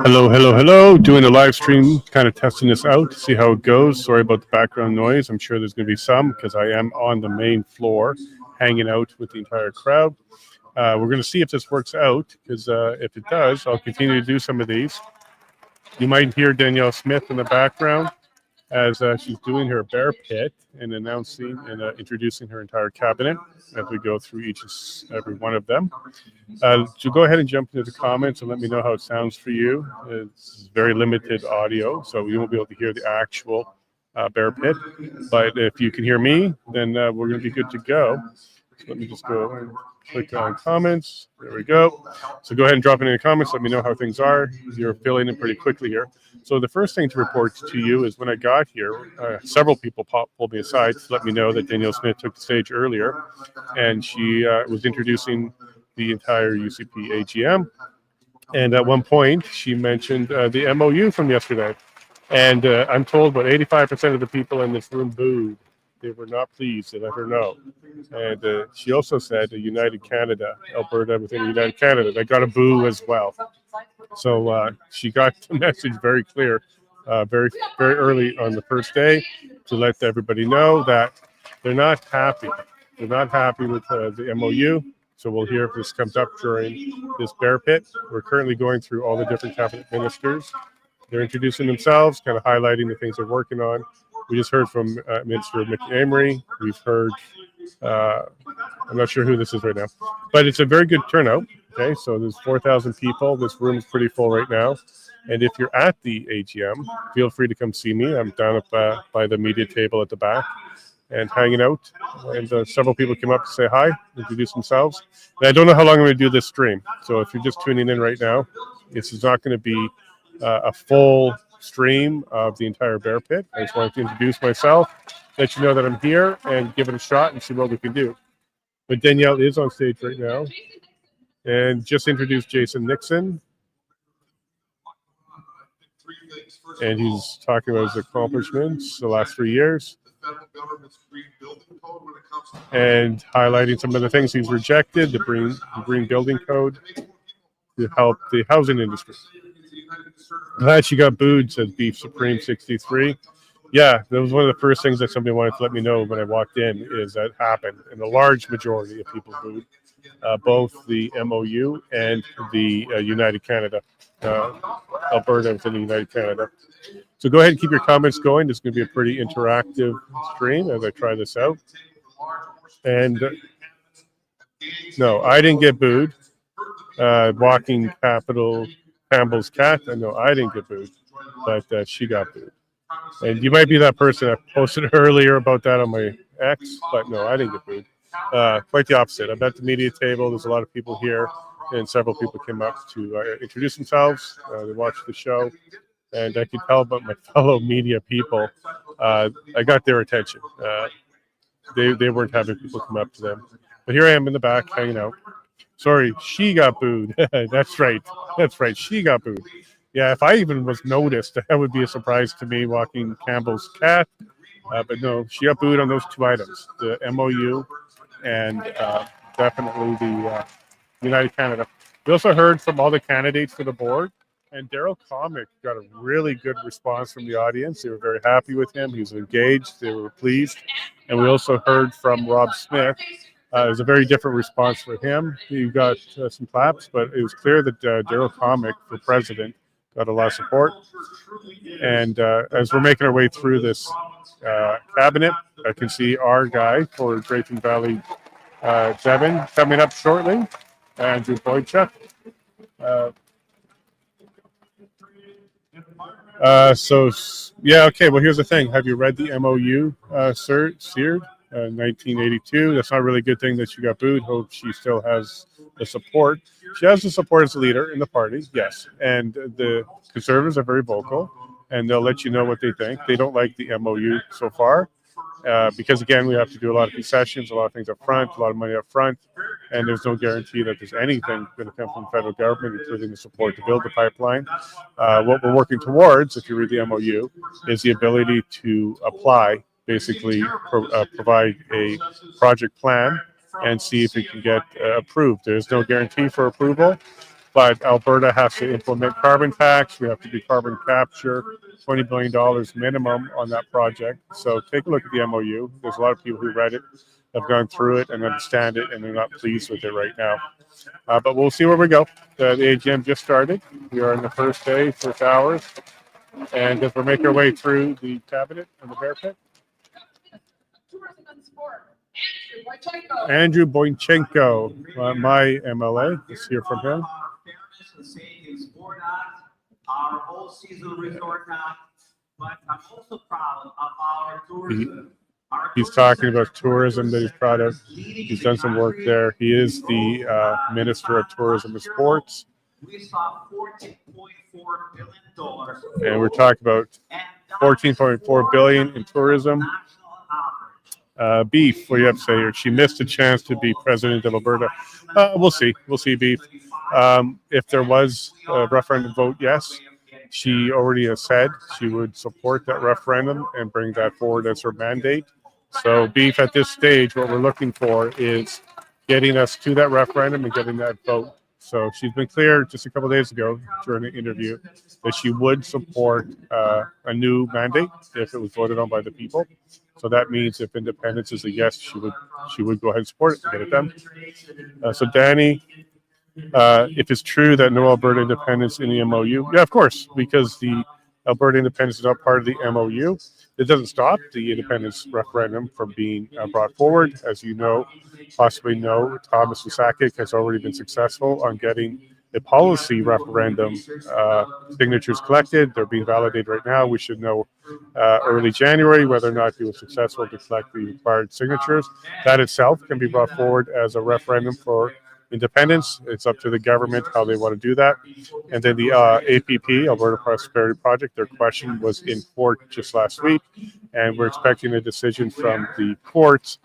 Hello. Doing a live stream, kind of testing this out, see how it goes. Sorry about the background noise. I'm sure there's going to be some because I am on the main floor hanging out with the entire crowd. We're going to see if this works out because if it does, I'll continue to do some of these. You might hear Danielle Smith in the background as she's doing her bear pit and announcing and introducing her entire cabinet as we go through each and every one of them. So go ahead and jump into the comments and let me know how it sounds for you. It's very limited audio, so you won't be able to hear the actual bear pit. But if you can hear me, then we're going to be good to go. So let me just go and click on comments. There we go. So go ahead and drop it in the comments. Let me know how things are. You're filling in pretty quickly here. So the first thing to report to you is when I got here, several people pulled me aside to let me know that Danielle Smith took the stage earlier, and she was introducing the entire UCP AGM. And at one point, she mentioned the MOU from yesterday. And I'm told about 85% of the people in this room booed. They were not pleased. They let her know. And she also said United Canada, Alberta within United Canada. They got a boo as well. So she got the message very clear, very early on the first day to let everybody know that they're not happy. They're not happy with the MOU. So we'll hear if this comes up during this bear pit. We're currently going through all the different cabinet ministers. They're introducing themselves, kind of highlighting the things they're working on. We just heard from Minister McAmory. We've heard, I'm not sure who this is right now, but it's a very good turnout. Okay, so there's 4,000 people. This room is pretty full right now. And if you're at the AGM, feel free to come see me. I'm down by the media table at the back and hanging out. And several people came up to say hi, introduce themselves. And I don't know how long I'm going to do this stream. So if you're just tuning in right now, this is not going to be a full stream of the entire bear pit. I just wanted to introduce myself, let you know that I'm here, and give it a shot and see what we can do. But Danielle is on stage right now. And just introduced Jason Nixon. And he's talking about his accomplishments the last 3 years. And highlighting some of the things he's rejected, the green building code to help the housing industry. Glad she got booed, says Beef Supreme 63. Yeah, that was one of the first things that somebody wanted to let me know when I walked in, is that happened. And the large majority of people booed both the MOU and the United Canada, Alberta within the United Canada. So go ahead and keep your comments going. This is going to be a pretty interactive stream as I try this out. And no, I didn't get booed. Walking Campbell's cat. No, I didn't get booed, but she got booed. And you might be that person. I posted earlier about that on my X, but no, I didn't get booed. Quite the opposite. I'm at the media table. There's a lot of people here, and several people came up to introduce themselves. They watched the show, and I could tell about my fellow media people. I got their attention. They weren't having people come up to them. But here I am in the back hanging out. Sorry, she got booed. That's right. She got booed. Yeah, if I even was noticed, that would be a surprise to me walking Campbell's cat. But no, she got booed on those two items, the MOU and definitely the United Canada. We also heard from all the candidates for the board, and Daryl Comic got a really good response from the audience. They were very happy with him. He was engaged. They were pleased. And we also heard from Rob Smith. It was a very different response for him. He got some claps, but it was clear that Daryl Comic for president got a lot of support. And as we're making our way through this cabinet, I can see our guy for Drayton Valley 7 coming up shortly, Andrew Boychuk. Okay, well, here's the thing. Have you read the MOU, Seared? 1982. That's not a really good thing that she got booed. Hope she still has the support. She has the support as a leader in the party, yes. And the Conservatives are very vocal, and they'll let you know what they think. They don't like the MOU so far because, again, we have to do a lot of concessions, a lot of things up front, a lot of money up front, and there's no guarantee that there's anything going to come from the federal government, including the support to build the pipeline. What we're working towards, if you read the MOU, is the ability to apply, basically provide a project plan and see if it can get approved. There's no guarantee for approval, But Alberta has to implement carbon tax. We have to do carbon capture, $20 billion minimum on that project. So take a look at the MOU. There's a lot of people who read it, have gone through it and understand it, and they're not pleased with it right now. But we'll see where we go. The AGM just started. We are in the first day, first hours. And as we make our way through the cabinet and the Bearpit, Andrew Boynchenko, my MLA. Let's hear from him. Our whole season resort but I'm also proud of our tourism. He's talking about tourism that he's proud of. He's done some work there. He is the Minister of Tourism and Sports. We saw $14.4 billion. And we're talking about $14.4 billion in tourism. Beef, what do you have to say here? She missed a chance to be president of Alberta. We'll see. We'll see, Beef. If there was a referendum vote, yes. She already has said she would support that referendum and bring that forward as her mandate. So, Beef, at this stage, what we're looking for is getting us to that referendum and getting that vote. So she's been clear just a couple of days ago during an interview that she would support a new mandate if it was voted on by the people. So that means if independence is a yes, she would go ahead and support it to get it done. So Danny, if it's true that no Alberta independence in the MOU, yeah, of course, because the Alberta independence is not part of the MOU. It doesn't stop the independence referendum from being brought forward. As you know, possibly know, Thomas Wasakic has already been successful on getting the policy referendum signatures collected. They're being validated right now. We should know early January whether or not he was successful to collect the required signatures. That itself can be brought forward as a referendum for independence. It's up to the government how they want to do that. And then the APP, Alberta Prosperity Project, their question was in court just last week, and we're expecting a decision from the courts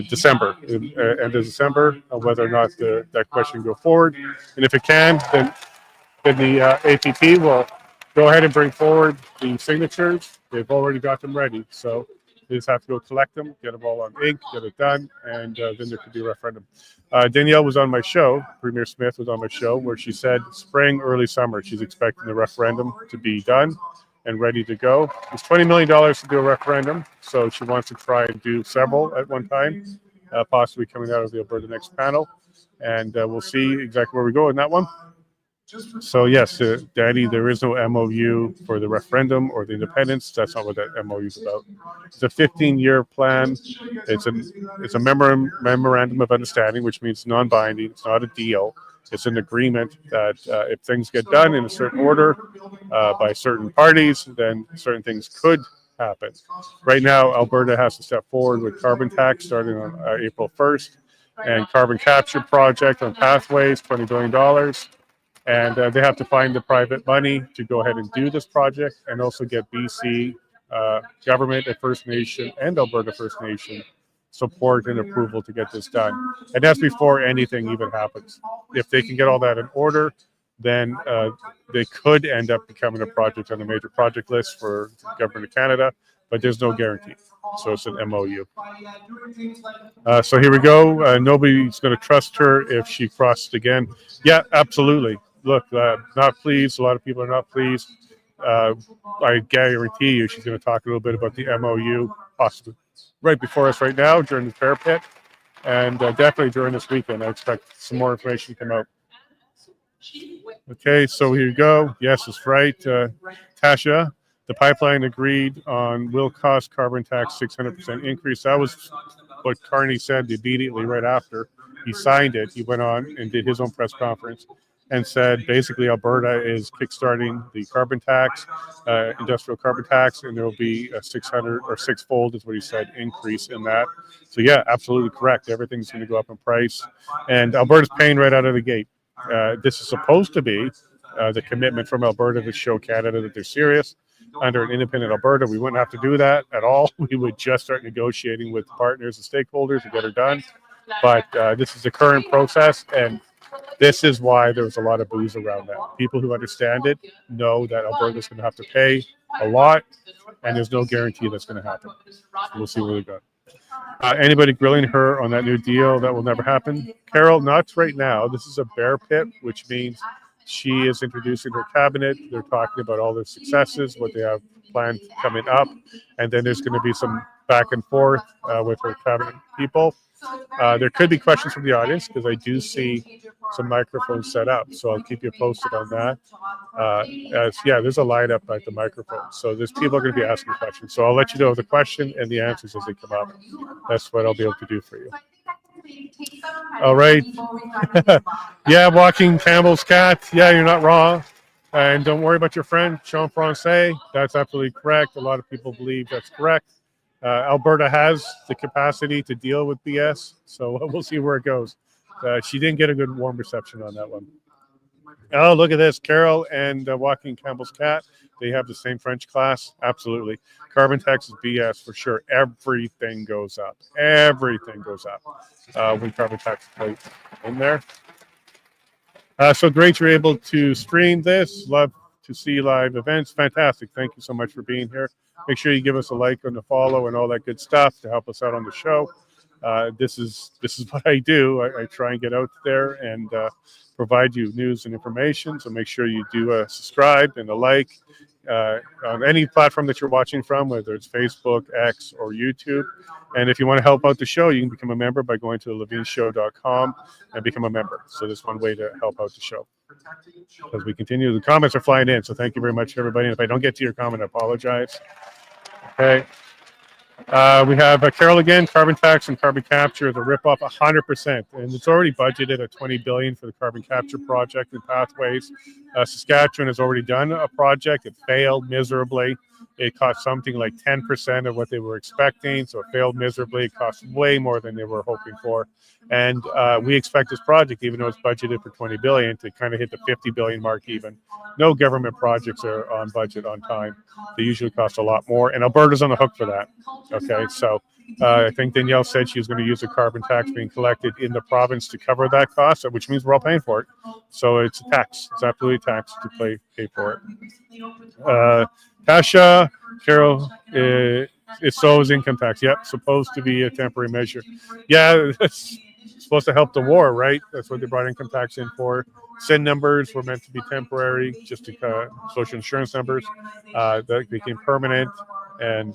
December, end of December, on whether or not that question can go forward. And if it can, then the APP will go ahead and bring forward the signatures. They've already got them ready, so they just have to go collect them, get them all on ink, get it done, and then there could be a referendum. Danielle was on my show, Premier Smith was on my show, where she said spring, early summer, she's expecting the referendum to be done and ready to go. It's $20 million to do a referendum, so she wants to try and do several at one time, possibly coming out of the Alberta Next panel, and we'll see exactly where we go in that one. So yes, Daddy, there is no MOU for the referendum or the independence. That's not what that MOU is about. It's a 15-year plan. It's a memorandum of understanding, which means non-binding. It's not a deal. It's an agreement that if things get done in a certain order by certain parties, then certain things could happen. Right now, Alberta has to step forward with carbon tax starting on April 1st, and carbon capture project on pathways, $20 billion. And they have to find the private money to go ahead and do this project, and also get BC government and First Nation and Alberta First Nation support and approval to get this done. And that's before anything even happens. If they can get all that in order, then they could end up becoming a project on the major project list for the Government of Canada, but there's no guarantee. So it's an MOU. So here we go. Nobody's going to trust her if she crosses again. Yeah, absolutely. Look, not pleased. A lot of people are not pleased. I guarantee you she's going to talk a little bit about the MOU, possibly right before us right now during the Bearpit, and definitely during this weekend. I expect some more information to come out. Okay, so here you go. Yes, it's right. Tasha, the pipeline agreed on will cost carbon tax 600% increase. That was what Carney said immediately right after he signed it. He went on and did his own press conference and said basically Alberta is kickstarting the carbon tax, industrial carbon tax, and there will be a 600 or six-fold is what he said increase in that. So yeah, absolutely correct. Everything's going to go up in price, and Alberta's paying right out of the gate. This is supposed to be the commitment from Alberta to show Canada that they're serious. Under an independent Alberta, we wouldn't have to do that at all. We would just start negotiating with partners and stakeholders to get it done. But this is the current process, and this is why there was a lot of booze around that. People who understand it know that Alberta's going to have to pay a lot, and there's no guarantee that's going to happen. So we'll see where we go. Anybody grilling her on that new deal, that will never happen. Carol, not right now. This is a bear pit, which means she is introducing her cabinet. They're talking about all their successes, what they have planned coming up, and then there's going to be some back and forth with her cabinet people. There could be questions from the audience because I do see some microphones set up, so I'll keep you posted on that. There's a lineup at the microphone, so there's people are going to be asking questions. So I'll let you know the question and the answers as they come up. That's what I'll be able to do for you. All right. Yeah, walking Campbell's cat. Yeah, you're not wrong. And don't worry about your friend, Sean Francais. That's absolutely correct. A lot of people believe that's correct. Alberta has the capacity to deal with BS, so we'll see where it goes. She didn't get a good warm reception on that one. Oh, look at this. Carol and Walking Campbell's cat, they have the same French class. Absolutely. Carbon tax is BS for sure. Everything goes up. Everything goes up when carbon tax is in there. So great you're able to stream this. Love to see live events. Fantastic. Thank you so much for being here. Make sure you give us a like and a follow and all that good stuff to help us out on the show. This is what I do. I try and get out there and provide you news and information. So make sure you do subscribe and a like on any platform that you're watching from, whether it's Facebook, X, or YouTube. And if you want to help out the show, you can become a member by going to levineshow.com and become a member. So there's one way to help out the show. As we continue, the comments are flying in. So thank you very much, everybody. And if I don't get to your comment, I apologize. Okay. We have Carol again. Carbon tax and carbon capture is a ripoff, 100%, and it's already budgeted at $20 billion for the carbon capture project and pathways. Saskatchewan has already done a project. It failed miserably. It cost something like 10% of what they were expecting, so it failed miserably. It cost way more than they were hoping for, and we expect this project, even though it's budgeted for $20 billion, to kind of hit the $50 billion mark. Even no government projects are on budget on time. They usually cost a lot more, and Alberta's on the hook for that. Okay, so I think Danielle said she was going to use a carbon tax being collected in the province to cover that cost, which means we're all paying for it. So it's a tax. It's absolutely a tax to pay for it. Tasha, Carol, it's always income tax. Yep, supposed to be a temporary measure. Yeah, it's supposed to help the war, right? That's what they brought income tax in for. SIN numbers were meant to be temporary, just to social insurance numbers. That became permanent. And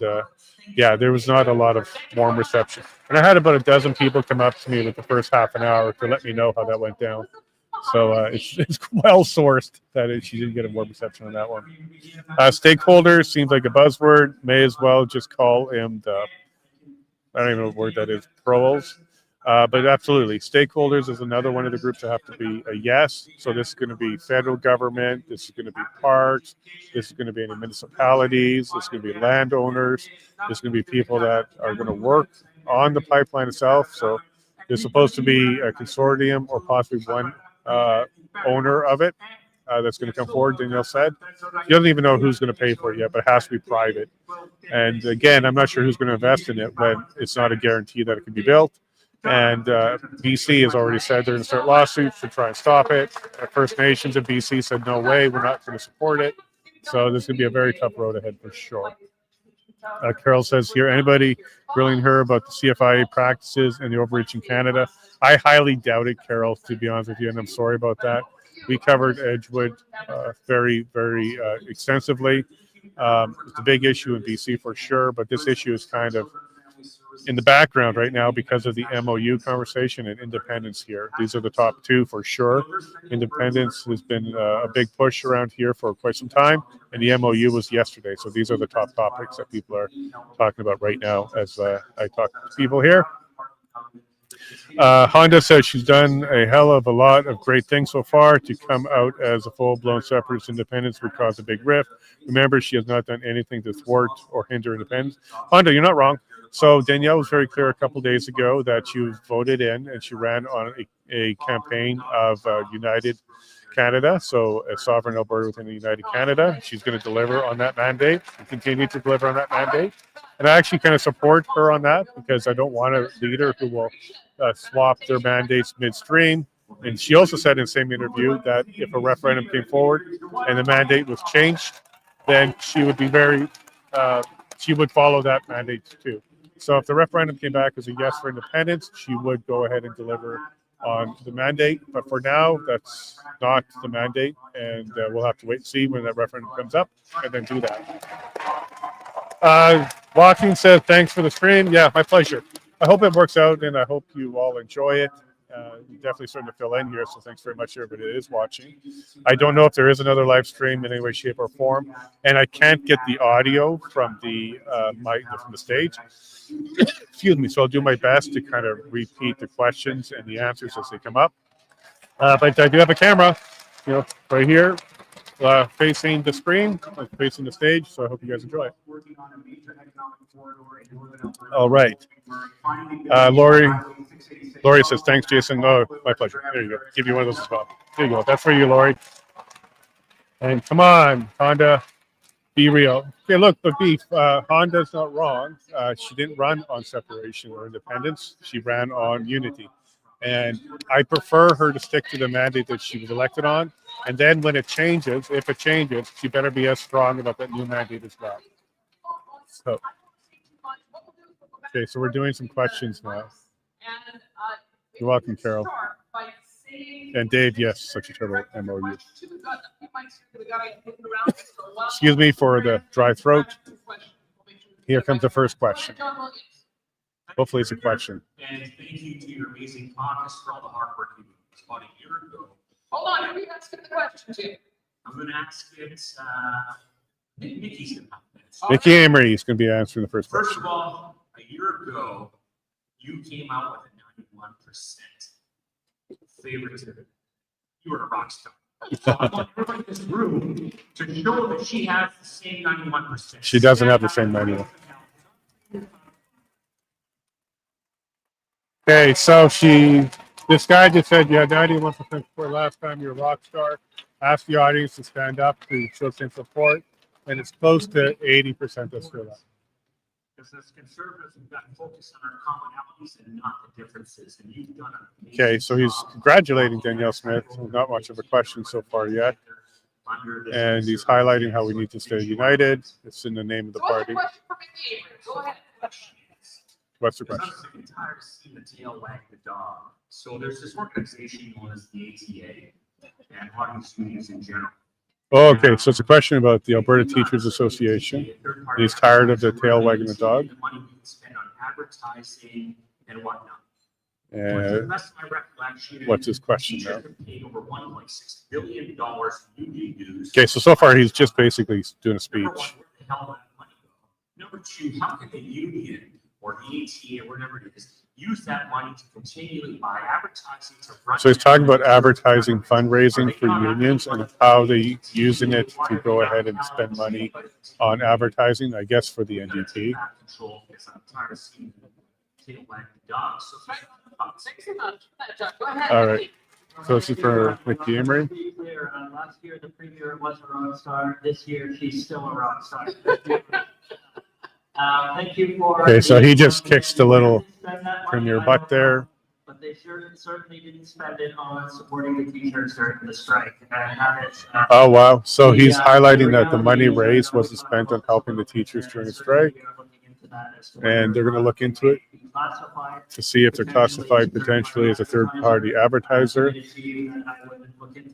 there was not a lot of warm reception. And I had about a dozen people come up to me with the first half an hour to let me know how that went down. So it's well sourced that she didn't get a warm reception on that one. Stakeholders seems like a buzzword. May as well just call him I don't even know what word that is, pros. But absolutely, stakeholders is another one of the groups that have to be a yes. So this is going to be federal government. This is going to be parks. This is going to be any municipalities. This is going to be landowners. This is going to be people that are going to work on the pipeline itself. So there's supposed to be a consortium or possibly one owner of it that's going to come forward, Danielle said. She doesn't even know who's going to pay for it yet, but it has to be private. And again, I'm not sure who's going to invest in it when it's not a guarantee that it can be built. And BC has already said they're going to start lawsuits to try and stop it. First Nations of BC said, no way, we're not going to support it. So this is going to be a very tough road ahead for sure. Carol says here, anybody grilling her about the CFIA practices and the overreach in Canada? I highly doubt it, Carol, to be honest with you, and I'm sorry about that. We covered Edgewood very, very extensively. It's a big issue in BC for sure, but this issue is kind of in the background right now because of the MOU conversation and independence here. These are the top two for sure. Independence has been a big push around here for quite some time, and the MOU was yesterday. So these are the top topics that people are talking about right now as I talk to people here. Honda says she's done a hell of a lot of great things so far. To come out as a full-blown separatist independence would cause a big rift. Remember, she has not done anything to thwart or hinder independence. Honda, you're not wrong. So Danielle was very clear a couple days ago that she was voted in and she ran on a campaign of United Canada, so a sovereign Alberta within a United Canada. She's going to deliver on that mandate and continue to deliver on that mandate. And I actually kind of support her on that because I don't want a leader who will swap their mandates midstream. And she also said in the same interview that if a referendum came forward and the mandate was changed, then she would be she would follow that mandate too. So if the referendum came back as a yes for independence, she would go ahead and deliver on the mandate. But for now, that's not the mandate, and we'll have to wait and see when that referendum comes up and then do that. Joaquin says, thanks for the stream. Yeah, my pleasure. I hope it works out, and I hope you all enjoy it. You're definitely starting to fill in here, so thanks very much to everybody that is watching. I don't know if there is another live stream in any way, shape, or form, and I can't get the audio from the from the stage. Excuse me. So I'll do my best to kind of repeat the questions and the answers as they come up. But I do have a camera, right here, facing the screen, facing the stage. So I hope you guys enjoy it. All right. Lori says, thanks, Jason. Oh, my pleasure. There you go. Give you one of those as well. There you go. That's for you, Lori. And come on, Honda, be real. Okay, look, but Beef, Honda's not wrong. She didn't run on separation or independence. She ran on unity. And I prefer her to stick to the mandate that she was elected on. And then when it changes, if it changes, she better be as strong about that new mandate as well. So, okay, so we're doing some questions now. You're welcome, Carol. And Dave, yes, such a terrible MOU. Excuse me for the dry throat. Here comes the first question. Hopefully it's a question. And thank you to your amazing caucus for all the hard work you did about a year ago. Hold on, who are you asking the question to? I'm going to ask it, Nikki's going to have this. Nikki Amory is going to be answering the first question. First of all, a year ago, you came out with a 91% favoritism. You were a rock star. So I want everybody in this room to show that she has the same 91%. She doesn't have the same 91%. Okay, so this guy just said you had 91% for last time you're a rock star. Ask the audience to stand up to show some support, and it's close to 80% that's still up. Because as conservatives, we've got to focus on our commonalities and not the differences. And you've done an okay, so he's congratulating Danielle Smith. Not much of a question so far yet. And he's highlighting how we need to stay united. It's in the name of the party. Go ahead. What's the question? I'm sick and tired of seeing the tail wag the dog. So there's this organization known as the ATA and parties unions in general. Oh, okay, so it's a question about the Alberta Teachers Association. He's tired of the tail wagging the dog. The money we can spend on advertising and whatnot. And what's his question now? Over $1.6 billion in union dues. Okay, so far he's just basically doing a speech. Number one, where the hell did that money go? Number two, how can the union or the ATA or whatever it is use that money to continually buy advertising to run? So he's talking about advertising fundraising for unions and how they're using it to go ahead and spend money on advertising, I guess, for the NDP. All right. So this is for Nikki Amory. Last year, the premier was a rock star. This year, she's still a rock star. Thank you for. Okay, so he just kicks the little premier butt there. But they certainly didn't spend it on supporting the teachers during the strike. And that is, oh, wow. So he's highlighting that the money raised wasn't spent on helping the teachers during the strike. And they're going to look into it to see if they're classified potentially as a third-party advertiser.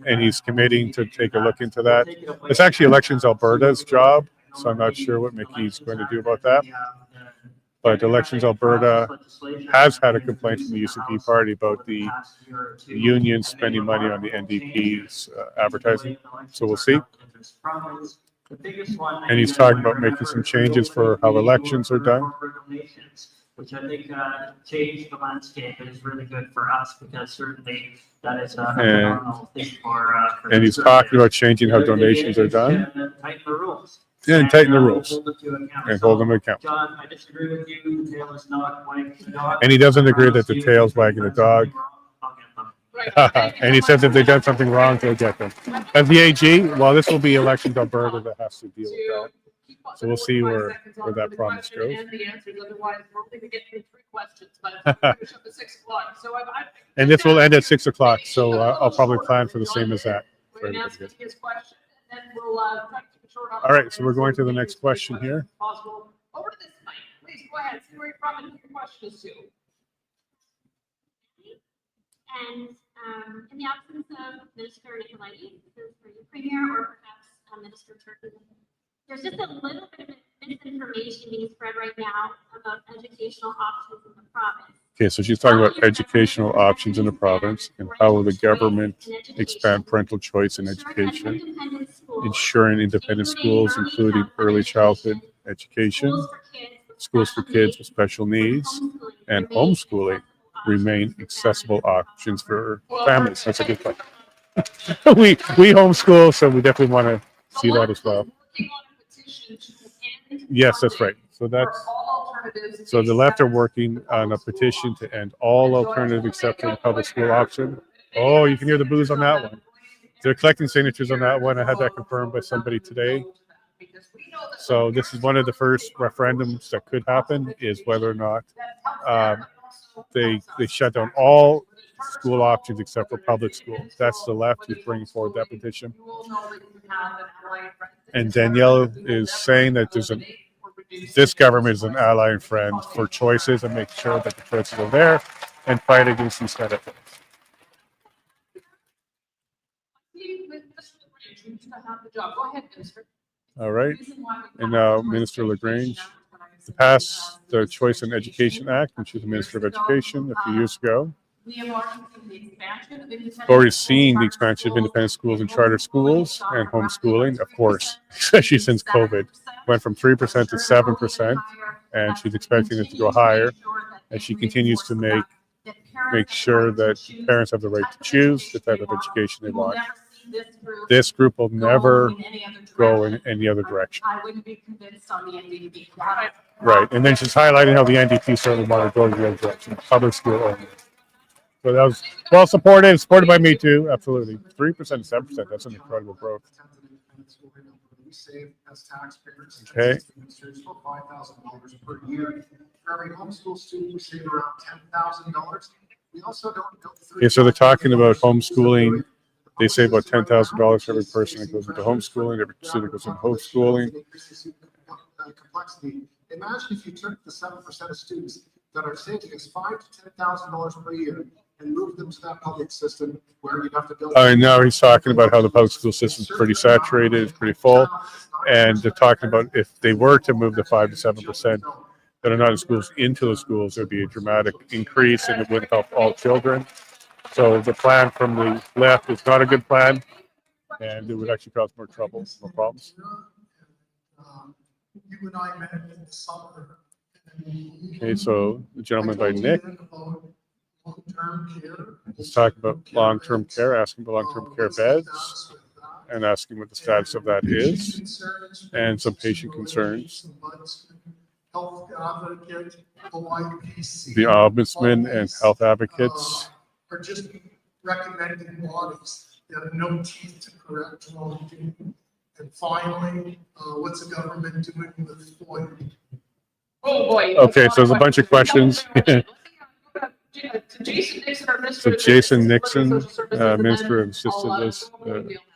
And he's committing to take a look into that. It's actually Elections Alberta's job, so I'm not sure what Mickey's going to do about that. But Elections Alberta has had a complaint from the UCP party about the union spending money on the NDP's advertising. So we'll see. And he's talking about making some changes for how elections are done. Which I think changed the landscape and is really good for us because certainly that is a phenomenal thing for and he's talking about changing how donations are done. Tighten the rules. Yeah, and tighten the rules. And hold them accountable. John, I disagree with you. The tail is not wagging the dog. And he doesn't agree that the tail's wagging the dog. And he says if they've done something wrong, they'll get them. As the AG, well, this will be Elections Alberta that has to deal with that. So we'll see where that promise goes. And this will end at 6 o'clock, so I'll probably plan for the same as that. All right, so we're going to the next question here. Over to this mic, please go ahead, see where you're from and who your question is to. And in the absence of Minister Nicolaides, this is for you, Premier, or perhaps Minister Turkey, there's just a little bit of misinformation being spread right now about educational options in the province. Okay, so she's talking about educational options in the province and how will the government expand parental choice in education, ensuring independent schools, including early childhood education, schools for kids with special needs, and homeschooling remain accessible options for families. That's a good point. we homeschool, so we definitely want to see that as well. Yes, that's right. So that's so the left are working on a petition to end all alternative except for the public school option. Oh, you can hear the boos on that one. They're collecting signatures on that one. I had that confirmed by somebody today. So this is one of the first referendums that could happen, is whether or not they shut down all school options except for public schools. That's the left who's bringing forward that petition. And Danielle is saying that this government is an ally and friend for choices and make sure that the choices are there and fight against these kind of things. Go ahead, Minister. All right. And now Minister LaGrange, to pass the Choice in Education Act, when she was the Minister of Education a few years ago. Already seen the expansion of independent schools and charter schools and homeschooling, of course, especially since COVID. Went from 3% to 7%, and she's expecting it to go higher. And she continues to make sure that parents have the right to choose the type of education they want. This group will never go in any other direction. I wouldn't be convinced on the NDP. Right, and then she's highlighting how the NDP certainly want to go in the other direction, public school only. So that was well supported by me too, absolutely. 3% to 7%, that's an incredible growth. As taxpayers, okay. For $5,000 per year. For every homeschool student, we save around $10,000. We also don't go through. Okay, so they're talking about homeschooling. They say about $10,000 for every person that goes into homeschooling, every student goes into homeschooling. Complexity. Imagine if you took the 7% of students that are saving us $5,000 to $10,000 per year and moved them to that public system where you'd have to build. Now he's talking about how the public school system is pretty saturated, it's pretty full, and they're talking about if they were to move the 5 to 7% that are not in schools into the schools, there'd be a dramatic increase, and it would help all children. So the plan from the left is not a good plan, and it would actually cause more trouble, more problems. You and I met in the summer. Okay, so the gentleman by Nick Long-term care. is talking about long-term care, asking about long-term care beds, and asking what the status of that is, and some patient concerns. Health advocate, the ombudsman and health advocates are just recommending bodies that have no teeth to correct wrongdoing. And finally, what's the government doing with FOIA? Oh, boy. Okay, so there's a bunch of questions. Jason Nixon, our So Minister. Jason Nixon, Minister of Assisted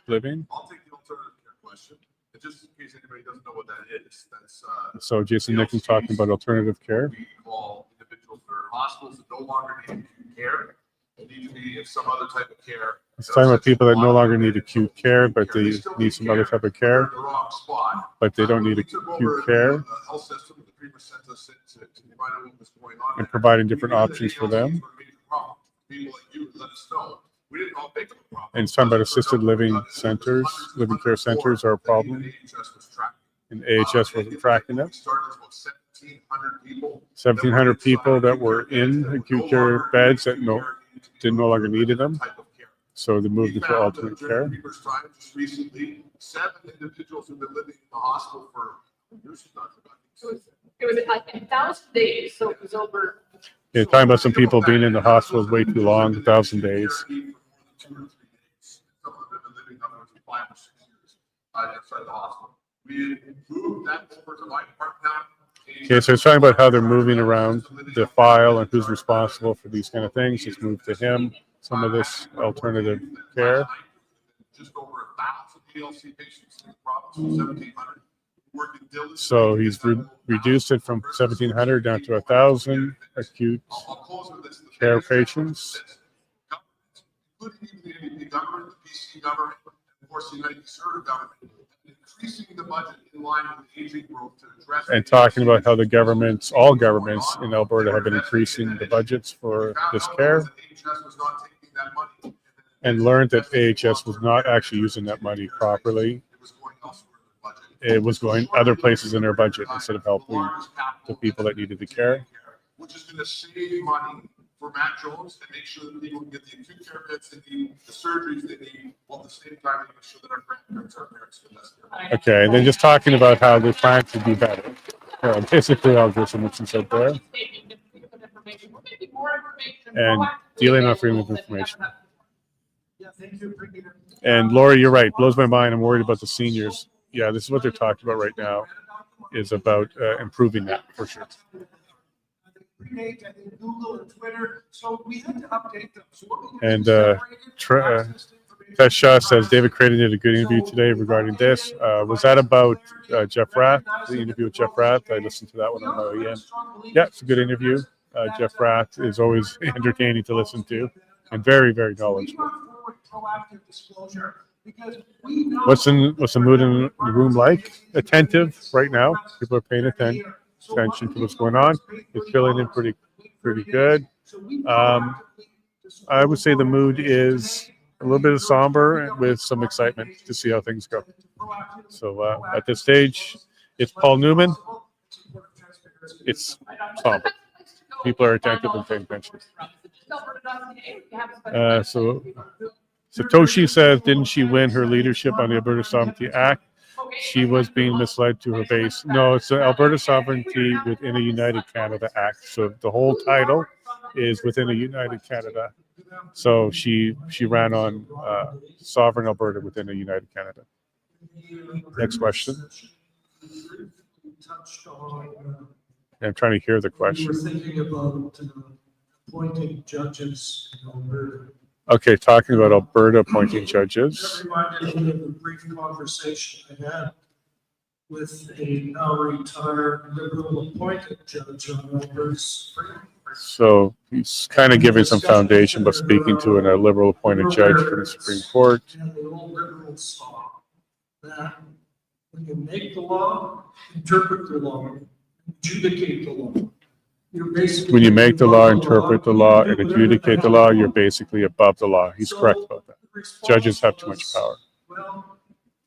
Living. I'll take the alternative care question, and just in case anybody doesn't know what that is, that's. So Jason Nixon talking about alternative care. We call individuals that are in hospitals that no longer need acute care, they need to be in some other type of care. It's talking about people that no longer need acute care, but they need some other type of care, They're in the wrong spot. but they don't need We took acute over care, the health system, the Premier sent us in to find out what was going on. and providing different options for them. People like you let us know. We didn't all make it a problem. And it's talking about assisted living centers, living care centers are a problem, and AHS wasn't tracking them. 1,700 people. 1,700 people that were in acute care beds that no longer needed them. So they moved into alternate care. Just recently, 7 individuals who've been living in the hospital for years. It was like 1,000 days, so it was over. Yeah, talking about some people being in the hospital way too long, 1,000 days. Some of them have been living upwards of 5 or 6 years outside the hospital. We moved that over to my department now. Okay, so it's talking about how they're moving around the file and who's responsible for these kind of things. It's moved to him, some of this alternative care. Just over 1,000 ALC patients in the province, 1,700. working diligently. So he's reduced it from 1,700 down to 1,000 acute I'll close with this. The care biggest issue patients. is governments, including even the NDP government, the PC government, and of course the United Conservative government, increasing the budget in line with the aging growth to address. And talking about how the governments, all governments in Alberta have been increasing the budgets for this care, and learned that AHS was not actually using that money properly. It was going other places in their budget instead of helping the people that needed the care. Which is going to save money for Matt Jones and make sure that people can get the acute care beds they need, the surgeries they need, while at the same time making sure that our grandparents, our parents can best care. Okay, and then just talking about how they're trying to do better. Basically, all this and what's said there. And dealing on freedom of information. And Lori, you're right. Blows my mind. I'm worried about the seniors. Yeah, this is what they're talking about right now, is about improving that for sure. Predate, I think, Google and Twitter, so we had to update them. So what we And did is Tess Shaw says David Creighton did a good interview today regarding this. Was that about Jeff Rath, the interview with Jeff Rath? I listened to that one on OEM. Yeah, it's a good interview. Jeff Rath is always entertaining to listen to and very, very knowledgeable. What's the mood in the room like? Attentive right now. People are paying attention to what's going on. It's filling in pretty good. I would say the mood is a little bit of somber with some excitement to see how things go. So at this stage, it's Paul Newman. It's somber. People are attentive and paying attention. So Satoshi says, didn't she win her leadership on the Alberta Sovereignty Act? She was being misled to her base. No, it's the Alberta Sovereignty within a United Canada Act. So the whole title is within a United Canada. So she ran on sovereign Alberta within a United Canada. Next question. I'm trying to hear the question. We're thinking about appointing judges in Alberta. Okay, talking about Alberta appointing judges. Reminded me of a brief conversation I had with a now retired Liberal appointed judge on Alberta's Supreme Court. So he's kind of giving some foundation, but speaking to a Liberal appointed judge for the Supreme Court. And the old Liberals saw that when you make the law, interpret the law, adjudicate the law. You're basically When you make the law, interpret the law, and adjudicate the law, you're basically above the law. He's correct about that. Judges have too much power. Well,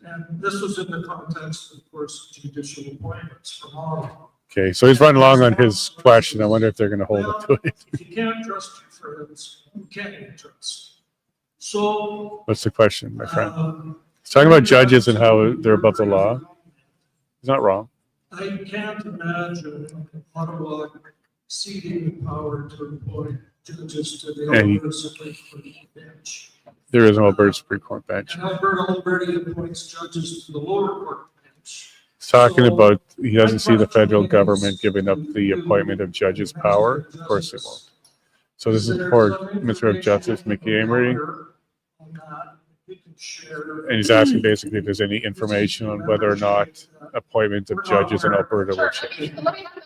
and this was in the context, of course, judicial appointments from all. Okay, so he's running along on his question. I wonder if they're going to hold up to it. If you can't trust your friends, you can't trust. So. What's the question, my friend? He's talking about judges and how they're above the law. He's not wrong. I can't imagine Ottawa ceding the power to appoint judges to the Alberta Supreme Court bench. There is no Alberta Supreme Court bench. And Alberta appoints judges to the lower court bench. He's talking about he doesn't see the federal government giving up the appointment of judges' power. Of course they won't. So this is for Minister of Justice Mickey Amory. And he's asking basically if there's any information on whether or not appointment of judges in Alberta will change. Let me have that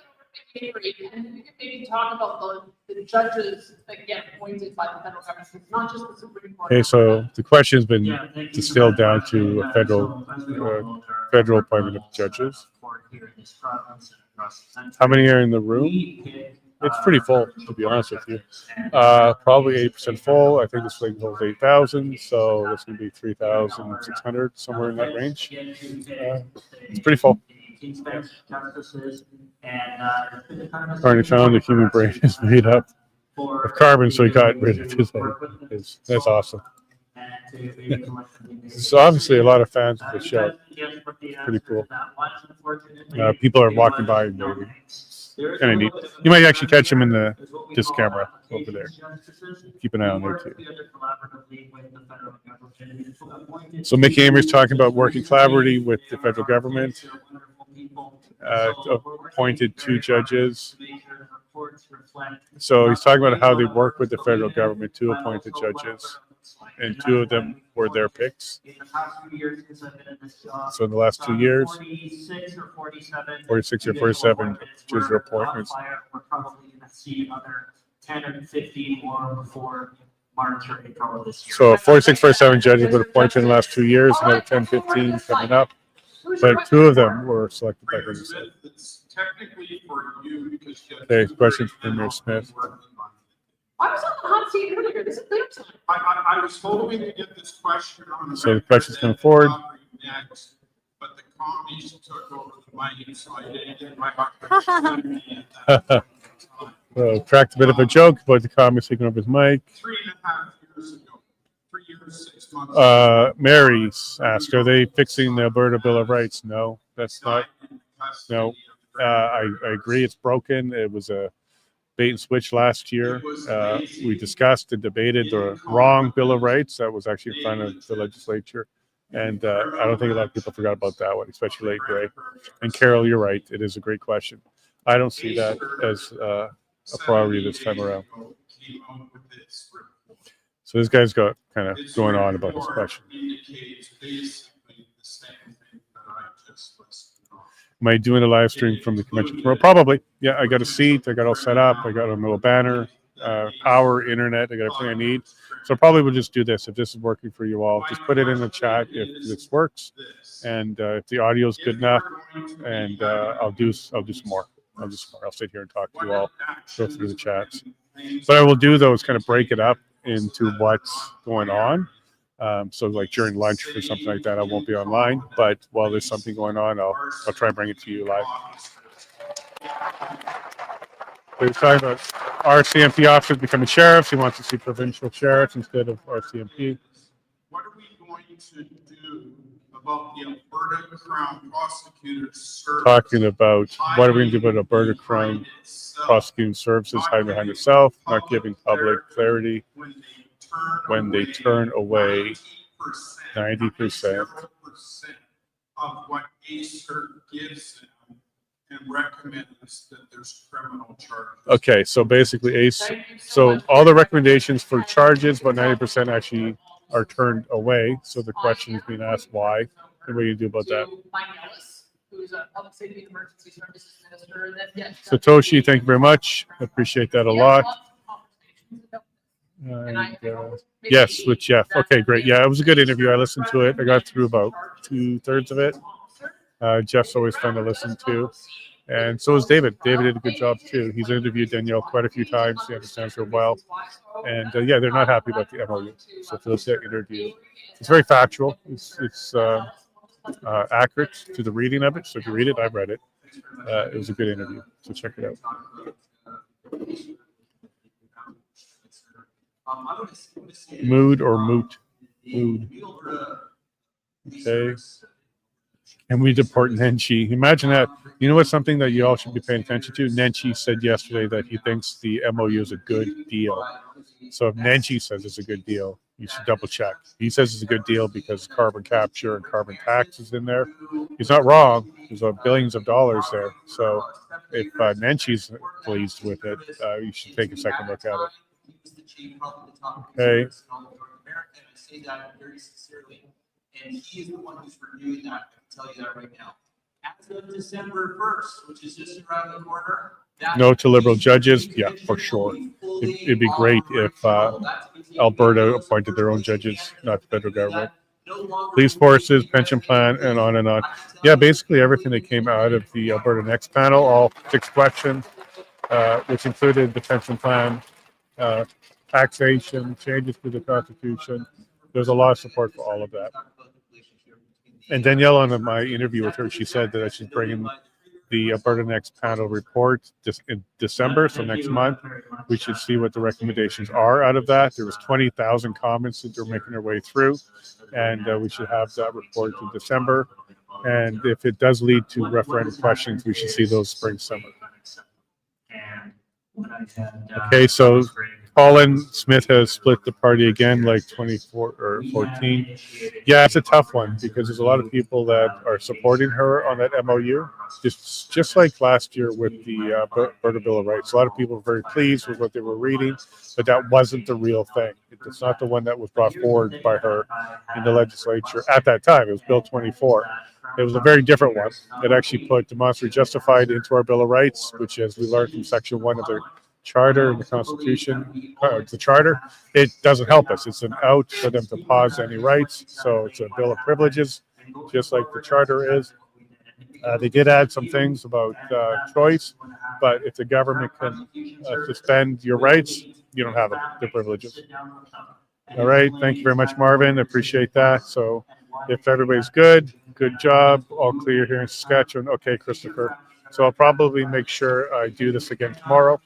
over, and we can maybe talk about the judges that get appointed by the federal government, it's not just the Supreme Court. Okay, so the question's been distilled down to a federal appointment of judges. How many are in the room? It's pretty full, to be honest with you. Probably 80% full. I think this thing holds 8,000, so it's going to be 3,600, somewhere in that range. It's pretty full. Already found the human brain is made up of carbon, so he got rid of his head. That's awesome. So obviously a lot of fans of the show. Pretty cool. People are walking by and maybe. Kind of neat. You might actually catch him in this camera over there. Keep an eye on there too. So Mickey Amory's talking about working collaboratively with the federal government. Appointed 2 judges. So he's talking about how they work with the federal government to appoint the judges. and 2 of them were their picks. In the past few years since I've been in this job. So in the last 2 years, 46 or 47. 46 or 47 judicial appointments. We're probably gonna see another 10 or 15 more before March or April of this year. So 46, 47 judges were appointed in the last 2 years, another 10, 15 coming up. But 2 of them were selected by Premier her. Smith, it's technically for you because you. Okay, question from Premier Smith. I was on the hot seat earlier, this is their time. I was hoping to get this question on the. So the record question's coming and forward. cover you next, but the commies took over the mic, so I didn't get my opportunity at that time. Well, cracked a bit of a joke about the comments taking over his mic. 3.5 years ago, 3 years, 6 months. Mary's asked, are they fixing the Alberta Bill of Rights? No, that's not. No. I agree, it's broken. It was a bait and switch last year. We discussed and debated the wrong Bill of Rights that was actually in front of the legislature. And I don't think a lot of people forgot about that one, especially late Gray. And Carol, you're right. It is a great question. I don't see that as a priority this time around. So this guy's got kind of going on about this question. Am I doing a live stream from the convention tomorrow? Probably. Yeah, I got a seat. I got all set up. I got a little banner, power, internet. I got everything I need. So probably we'll just do this. If this is working for you all, just put it in the chat if this works. And if the audio is good enough, and I'll do some more. I'll sit here and talk to you all, go through the chats. What I will do though is kind of break it up into what's going on. So like during lunch or something like that, I won't be online. But while there's something going on, I'll try and bring it to you live. We're talking about RCMP officers becoming sheriffs. He wants to see provincial sheriffs instead of RCMP. What are we going to do about the Alberta Crown Prosecutors Service? Talking about what are we going to do about Alberta Crown Prosecuting Services hiding behind itself, not giving public clarity when they turn away 90% of what ACER gives them and recommends that there's criminal charges. Okay, so basically so all the recommendations for charges, about 90% actually are turned away. So the question is being asked why, and what do you do about that? Mike Ellis, who's a public safety and emergency services minister, and then, yeah. Satoshi, thank you very much. I appreciate that a lot. Yes, with Jeff. Okay, great. Yeah, it was a good interview. I listened to it. I got through about 2/3 of it. Jeff's always fun to listen to. And so is David. David did a good job too. He's interviewed Danielle quite a few times. He understands her well. And yeah, they're not happy about the MOU. So for this interview, it's very factual. It's accurate to the reading of it. So if you read it, I've read it. It was a good interview. So check it out. Mood or moot? Mood. Okay. And we deport Nenchi. Imagine that. You know what's something that you all should be paying attention to? Nenchi said yesterday that he thinks the MOU is a good deal. So if Nenchi says it's a good deal, you should double check. He says it's a good deal because carbon capture and carbon tax is in there. He's not wrong. There's billions of dollars there. So if Nenchi's pleased with it, you should take a second look at it. Okay. I say that very sincerely, and he is the one who's reviewing that. I can tell you that right now. As of December 1st, which is just around the corner. No to liberal judges, yeah, for sure. It'd be great if Alberta appointed their own judges, not the federal government. Police forces, pension plan, and on and on. Yeah, basically everything that came out of the Alberta Next panel, all 6 questions, which included the pension plan, taxation, changes to the Constitution. There's a lot of support for all of that. And Danielle, on my interview with her, she said that I should bring in the Alberta Next panel report in December, so next month. We should see what the recommendations are out of that. There was 20,000 comments that they're making their way through, and we should have that report in December. And if it does lead to referendum questions, we should see those spring, summer. Okay, so Colin Smith has split the party again, like 24 or 14. Yeah, it's a tough one because there's a lot of people that are supporting her on that MOU, just like last year with the Alberta Bill of Rights. A lot of people were very pleased with what they were reading, but that wasn't the real thing. It's not the one that was brought forward by her in the legislature at that time. It was Bill 24. It was a very different one. It actually put demonstrably justified into our Bill of Rights, which, as we learned from Section 1 of the Charter and the Constitution, the Charter, it doesn't help us. It's an out for them to pause any rights. So it's a Bill of Privileges, just like the Charter is. They did add some things about choice, but if the government can suspend your rights, you don't have the privileges. All right. Thank you very much, Marvin. Appreciate that. So if everybody's good job. All clear here in Saskatchewan. Okay, Christopher. So I'll probably make sure I do this again tomorrow.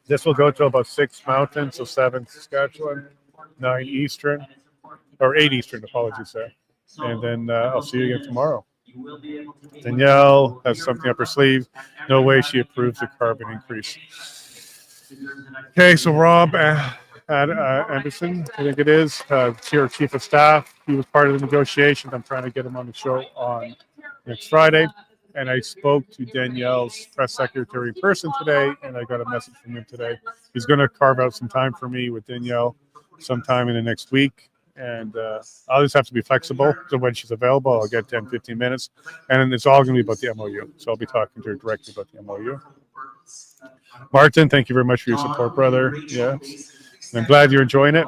This will go to about 6 Mountain, so 7 Saskatchewan, 9 Eastern, or 8 Eastern, apologies there. And then I'll see you again tomorrow. Danielle has something up her sleeve. No way she approves the carbon increase. Okay, so Rob Anderson, I think it is, here, Chief of Staff. He was part of the negotiations. I'm trying to get him on the show on next Friday. And I spoke to Danielle's press secretary in person today, and I got a message from him today. He's going to carve out some time for me with Danielle sometime in the next week. And I'll just have to be flexible. So when she's available, I'll get 10, 15 minutes. And it's all going to be about the MOU. So I'll be talking to her directly about the MOU. Martin, thank you very much for your support, brother. Yeah. I'm glad you're enjoying it.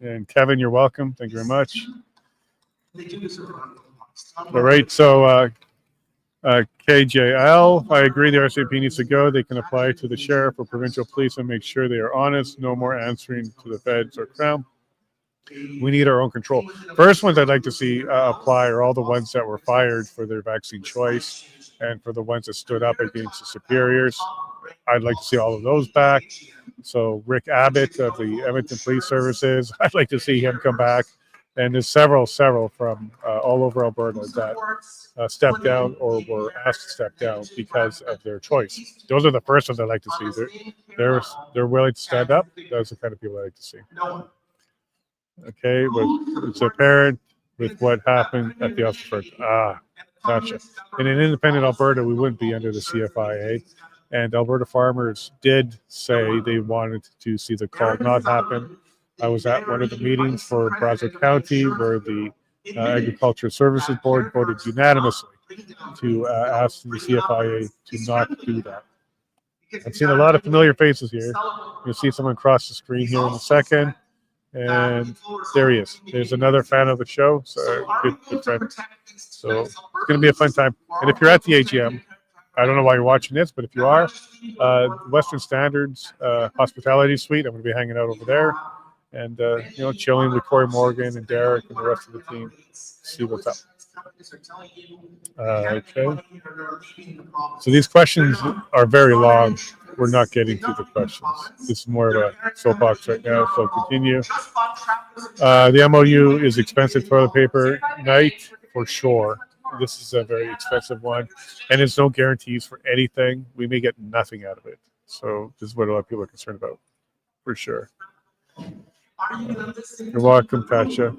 And Kevin, you're welcome. Thank you very much. All right. So KJL, I agree the RCMP needs to go. They can apply to the sheriff or provincial police and make sure they are honest. No more answering to the feds or Crown. We need our own control. First ones I'd like to see apply are all the ones that were fired for their vaccine choice and for the ones that stood up against the superiors. I'd like to see all of those back. So Rick Abbott of the Edmonton Police Services, I'd like to see him come back. And there's several from all over Alberta that stepped down or were asked to step down because of their choice. Those are the first ones I'd like to see. They're willing to stand up. Those are the kind of people I like to see. Okay, it's apparent with what happened at the officer. Gotcha. In an independent Alberta, we wouldn't be under the CFIA. And Alberta farmers did say they wanted to see the call not happen. I was at one of the meetings for Brunswick County where the Agriculture Services Board voted unanimously to ask the CFIA to not do that. I've seen a lot of familiar faces here. You'll see someone cross the screen here in a second. And there he is. There's another fan of the show. So good friend. So it's going to be a fun time. And if you're at the AGM, I don't know why you're watching this, but if you are, Western Standards Hospitality Suite, I'm going to be hanging out over there and, chilling with Corey Morgan and Derek and the rest of the team. See what's up. Okay. So these questions are very long. We're not getting to the questions. This is more of a soapbox right now, so continue. The MOU is expensive toilet paper night for sure. This is a very expensive one, and there's no guarantees for anything. We may get nothing out of it. So this is what a lot of people are concerned about, for sure. You're welcome, Tasha.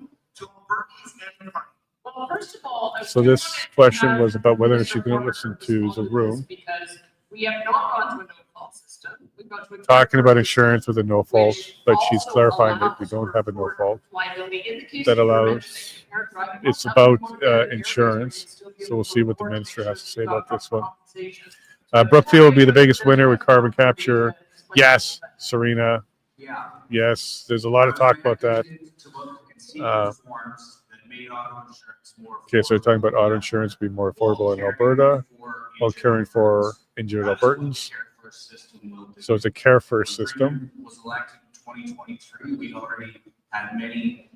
Well, first of all, So this question was about whether she's going to listen to the room. Because we have not gone to a no-fault system. We've gone to a Talking about insurance with a no fault, but she's clarifying that we don't have a no fault. That allows, it's about insurance. So we'll see what the minister has to say about this one. Brookfield will be the biggest winner with carbon capture. Yes, Serena. Yes, there's a lot of talk about that. Okay, so we're talking about auto insurance being more affordable in Alberta while caring for injured Albertans. So it's a care first system. Was elected in 2023. We already had many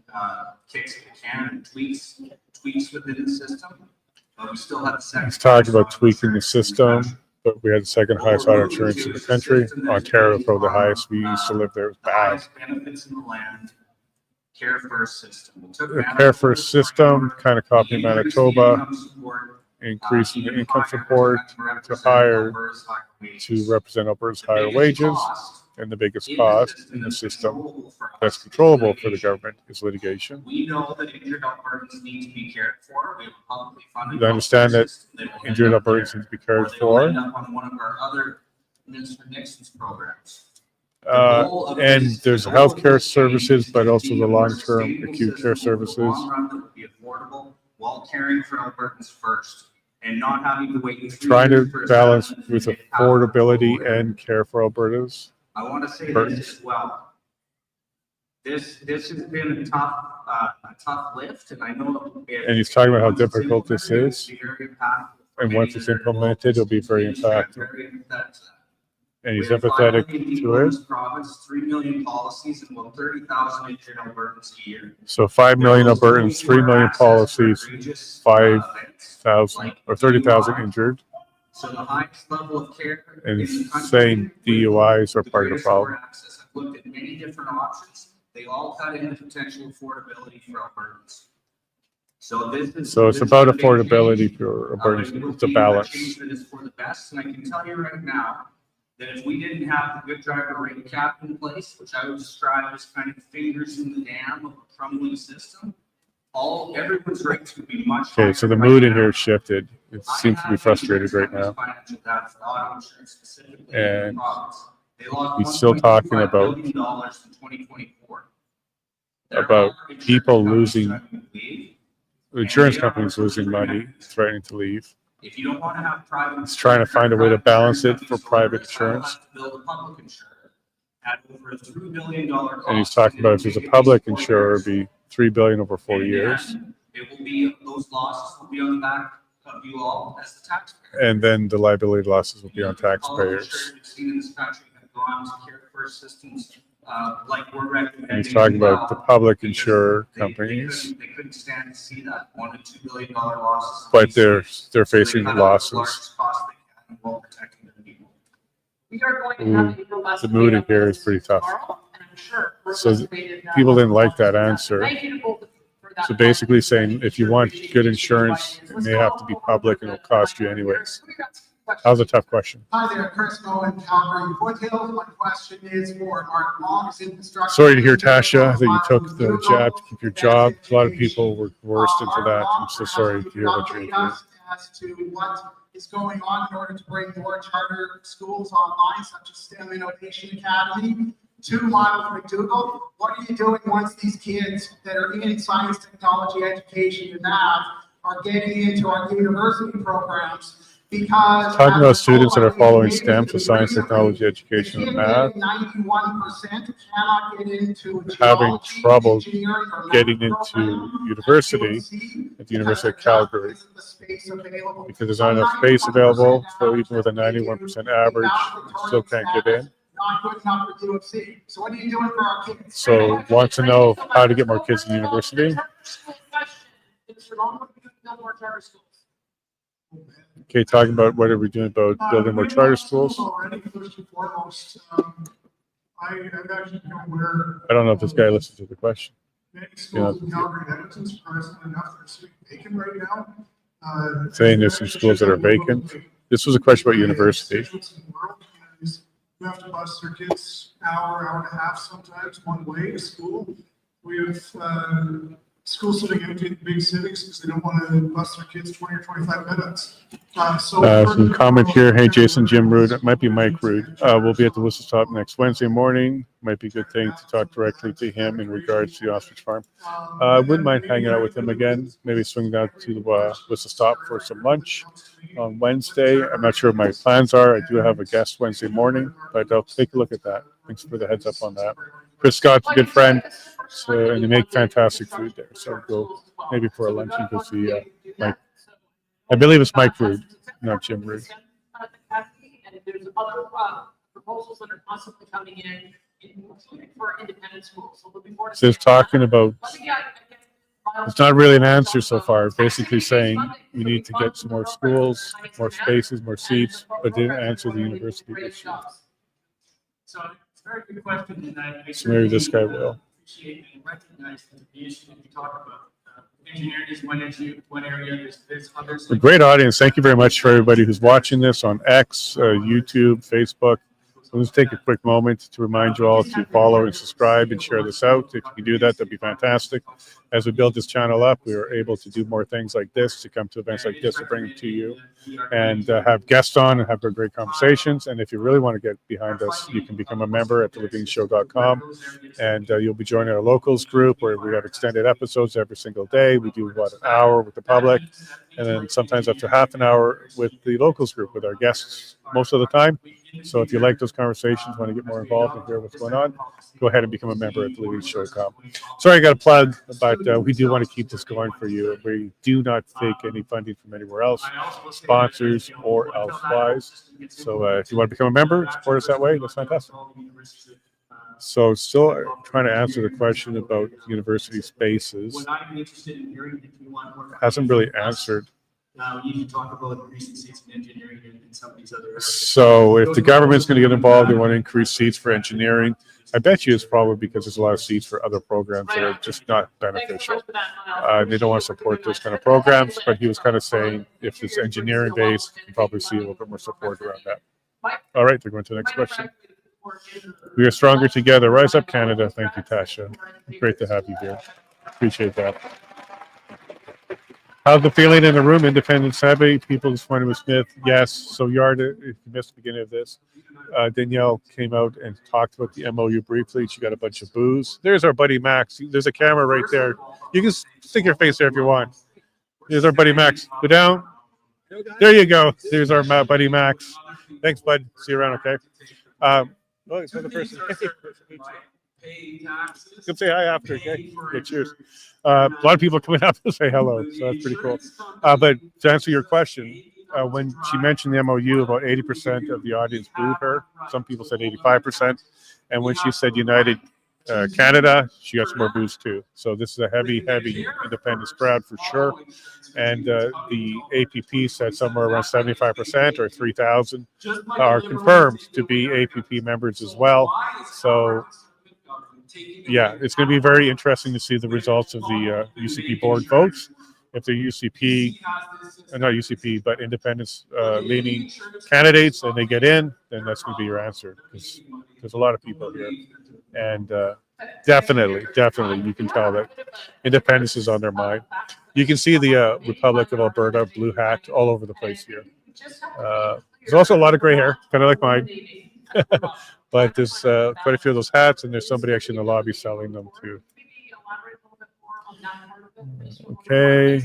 kicks at the can and tweaks within the system. But we still have the second. Let's talk about tweaking the system, but we had the second highest auto insurance in the country. Ontario is probably the highest. We used to live there. It was bad. Benefits in the land. Care first system. The care first system, kind of copying Manitoba, increasing the income support to represent Alberta's higher wages. And the biggest cost in the system that's controllable for the government is litigation. We know that injured Albertans need to be cared for. We have a publicly funded. I understand that healthcare system that will injured end up Albertans there, need to be cared or they will for. end up on one of our other Minister Nixon's programs. And there's healthcare services, but also the long-term acute care services. Long run that would be affordable while caring for Albertans first and not having to wait. 3 Trying to years for a balance settlement with and have affordability to and care for Albertans. I want to say Burdens. this as well. This has been a tough lift, and I know. And he's talking about how difficult this is. And once it's implemented, it'll be very impactful. And he's empathetic to it. Province, 3 million policies and about 30,000 injured Albertans a year. So 5 million Albertans, 3 million policies, 5,000 or 30,000 injured. So the highest level of care. And in the country, saying DUIs are part of the greatest problem. access. I've looked at many different options. They all cut into potential affordability for Albertans. So So it's about affordability for Albertans. It's a balance. That is for the best, and I can tell you right now that if we didn't have the good driver rate cap in place, which I would describe as kind of fingers in the dam of a crumbling system, everyone's rates would be much higher. Okay, so the mood in here shifted. It seems to be frustrated right now. And he's still talking about people losing, insurance companies losing money, threatening to leave. If you don't want to have private, He's trying to find a way to balance it for private insurance. Build a public insurer at over a $3 billion cost. And he's talking about if there's a public insurer, it'd be $3 billion over 4 years. It will be, those losses will be on the back of you all as the taxpayer. And then the liability losses will be on All the taxpayers. insurers we've seen in this country have gone to care first systems, like we're recommending. And he's talking about the public because insurer they companies, couldn't stand to see that $1 to $2 billion losses. but they're So they facing cut out the losses. largest cost they can while protecting their people. We are going to have a robust. The mood in debate here on is this pretty tough. tomorrow, and I'm sure we're So anticipated, people didn't like that answer. Thank you to both for that. So basically saying if you want good insurance, it may have to be public and it'll cost you anyways. That was a tough question. Hi there, Chris Nolan, Calgary Foothills. My question is for Mark Long's infrastructure. Sorry to hear, Tasha, that you took the jab to keep your job. A lot of people were coerced into that. I'm so sorry to hear what you're doing. As to what is going on in order to bring more charter schools online, such as STEM Innovation Academy, 2 miles from McDougall. What are you doing once these kids that are in science, technology, education, and math are getting into our university programs? Because Talking about students that are following STEM, so science, technology, education, and math, 91% cannot get into having geology, trouble engineering, or getting math into program university at the University of Calgary because there's not enough space available. So even with a 91% average, you still can't get in. Not good enough for UFC. So what are you doing for our kids? So want to know how to get more kids in university? Okay, talking about what are we doing about building more charter schools? Already, first and foremost, I've actually been aware I don't know if this guy listens to the question. many schools in Calgary and Edmonton, surprisingly enough, are sitting vacant right now. Saying there's some schools that are vacant. This was a question about university. You have to bus their kids hour and a half sometimes one way to school. We have schools sitting empty in big cities because they don't want to bus their kids 20 or 25 minutes. Some comment here. Hey, Jason, Jim Rood. It might be Mike Rood. We'll be at the Whistle Stop next Wednesday morning. Might be a good thing to talk directly to him in regards to the ostrich farm. Wouldn't mind hanging out with him again. Maybe swing down to the Whistle Stop for some lunch on Wednesday. I'm not sure what my plans are. I do have a guest Wednesday morning, but I'll take a look at that. Thanks for the heads up on that. Chris Scott's a good friend, so, and they make fantastic food there. So go maybe for a lunch and go see Mike. I believe it's Mike Rood, not Jim Rood. And there's other proposals that are constantly coming in for independent schools. So looking forward to. So it's talking about, it's not really an answer so far. Basically saying we need to get some more schools, more spaces, more seats, but didn't answer the university issue. So it's a very good question, and I So maybe this guy will. appreciate and recognize the issue that you talk about. Engineering is one issue, one area, there's others. A great audience. Thank you very much for everybody who's watching this on X, YouTube, Facebook. We'll just take a quick moment to remind you all to follow and subscribe and share this out. If you can do that, that'd be fantastic. As we build this channel up, we are able to do more things like this, to come to events like this, to bring them to you, and have guests on and have great conversations. And if you really want to get behind us, you can become a member at thelevingshow.com, and you'll be joining our locals group where we have extended episodes every single day. We do about an hour with the public, and then sometimes up to half an hour with the locals group with our guests most of the time. So if you like those conversations, want to get more involved and hear what's going on, go ahead and become a member at thelevingshow.com. Sorry, I got a plug, but we do want to keep this going for you. We do not take any funding from anywhere else, sponsors or elsewise. So if you want to become a member, support us that way. That's fantastic. So still trying to answer the question about university spaces. What I'd be interested in hearing, if you want more. Hasn't really answered. You can talk about increasing seats in engineering and some of these other areas. So if the government's going to get involved, they want to increase seats for engineering. I bet you it's probably because there's a lot of seats for other programs that are just not beneficial. They don't want to support those kind of programs, but he was kind of saying if it's engineering based, you can probably see a little bit more support around that. All right, they're going to the next question. We are stronger together. Rise up, Canada. Thank you, Tasha. Great to have you here. Appreciate that. How's the feeling in the room? Independence heavy. People disappointed with Smith. Yes. So Yarda, if you missed the beginning of this, Danielle came out and talked about the MOU briefly. She got a bunch of boos. There's our buddy Max. There's a camera right there. You can stick your face there if you want. There's our buddy Max. Go down. There you go. There's our buddy Max. Thanks, bud. See you around, okay? Oh, it's another person. Come say hi after, okay? Yeah, cheers. A lot of people coming up to say hello, so that's pretty cool. But to answer your question, when she mentioned the MOU, about 80% of the audience booed her. Some people said 85%. And when she said United Canada, she got some more boos too. So this is a heavy independence crowd for sure. And the APP said somewhere around 75% or 3,000 are confirmed to be APP members as well. So yeah, it's going to be very interesting to see the results of the UCP board votes. If the UCP, not UCP, but independence leaning candidates and they get in, then that's going to be your answer, because there's a lot of people here. And definitely, you can tell that independence is on their mind. You can see the Republic of Alberta blue hat all over the place here. There's also a lot of gray hair, kind of like mine. But there's quite a few of those hats, and there's somebody actually in the lobby selling them too. Okay.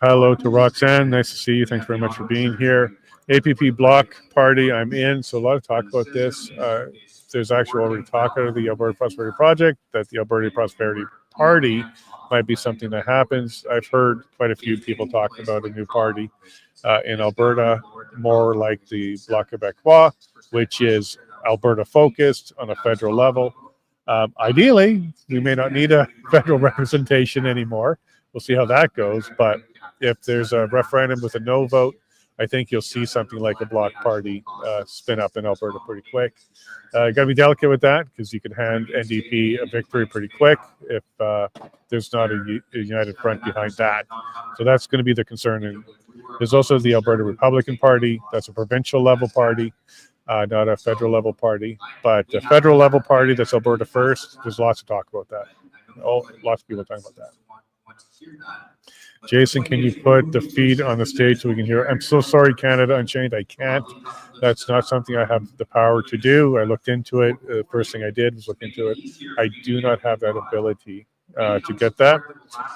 Hello to Roxanne. Nice to see you. Thanks very much for being here. APP block party, I'm in. So a lot of talk about this. There's actually already talk out of the Alberta Prosperity Project that the Alberta Prosperity Party might be something that happens. I've heard quite a few people talk about a new party in Alberta, more like the Bloc Québécois, which is Alberta focused on a federal level. Ideally, we may not need a federal representation anymore. We'll see how that goes. But if there's a referendum with a no vote, I think you'll see something like a bloc party spin up in Alberta pretty quick. Got to be delicate with that, because you can hand NDP a victory pretty quick if there's not a united front behind that. So that's going to be the concern. And there's also the Alberta Republican Party. That's a provincial level party, not a federal level party. But the federal level party, that's Alberta First. There's lots to talk about that. Lots of people talking about that. Jason, can you put the feed on the stage so we can hear? I'm so sorry, Canada Unchained. I can't. That's not something I have the power to do. I looked into it. The first thing I did was look into it. I do not have that ability to get that.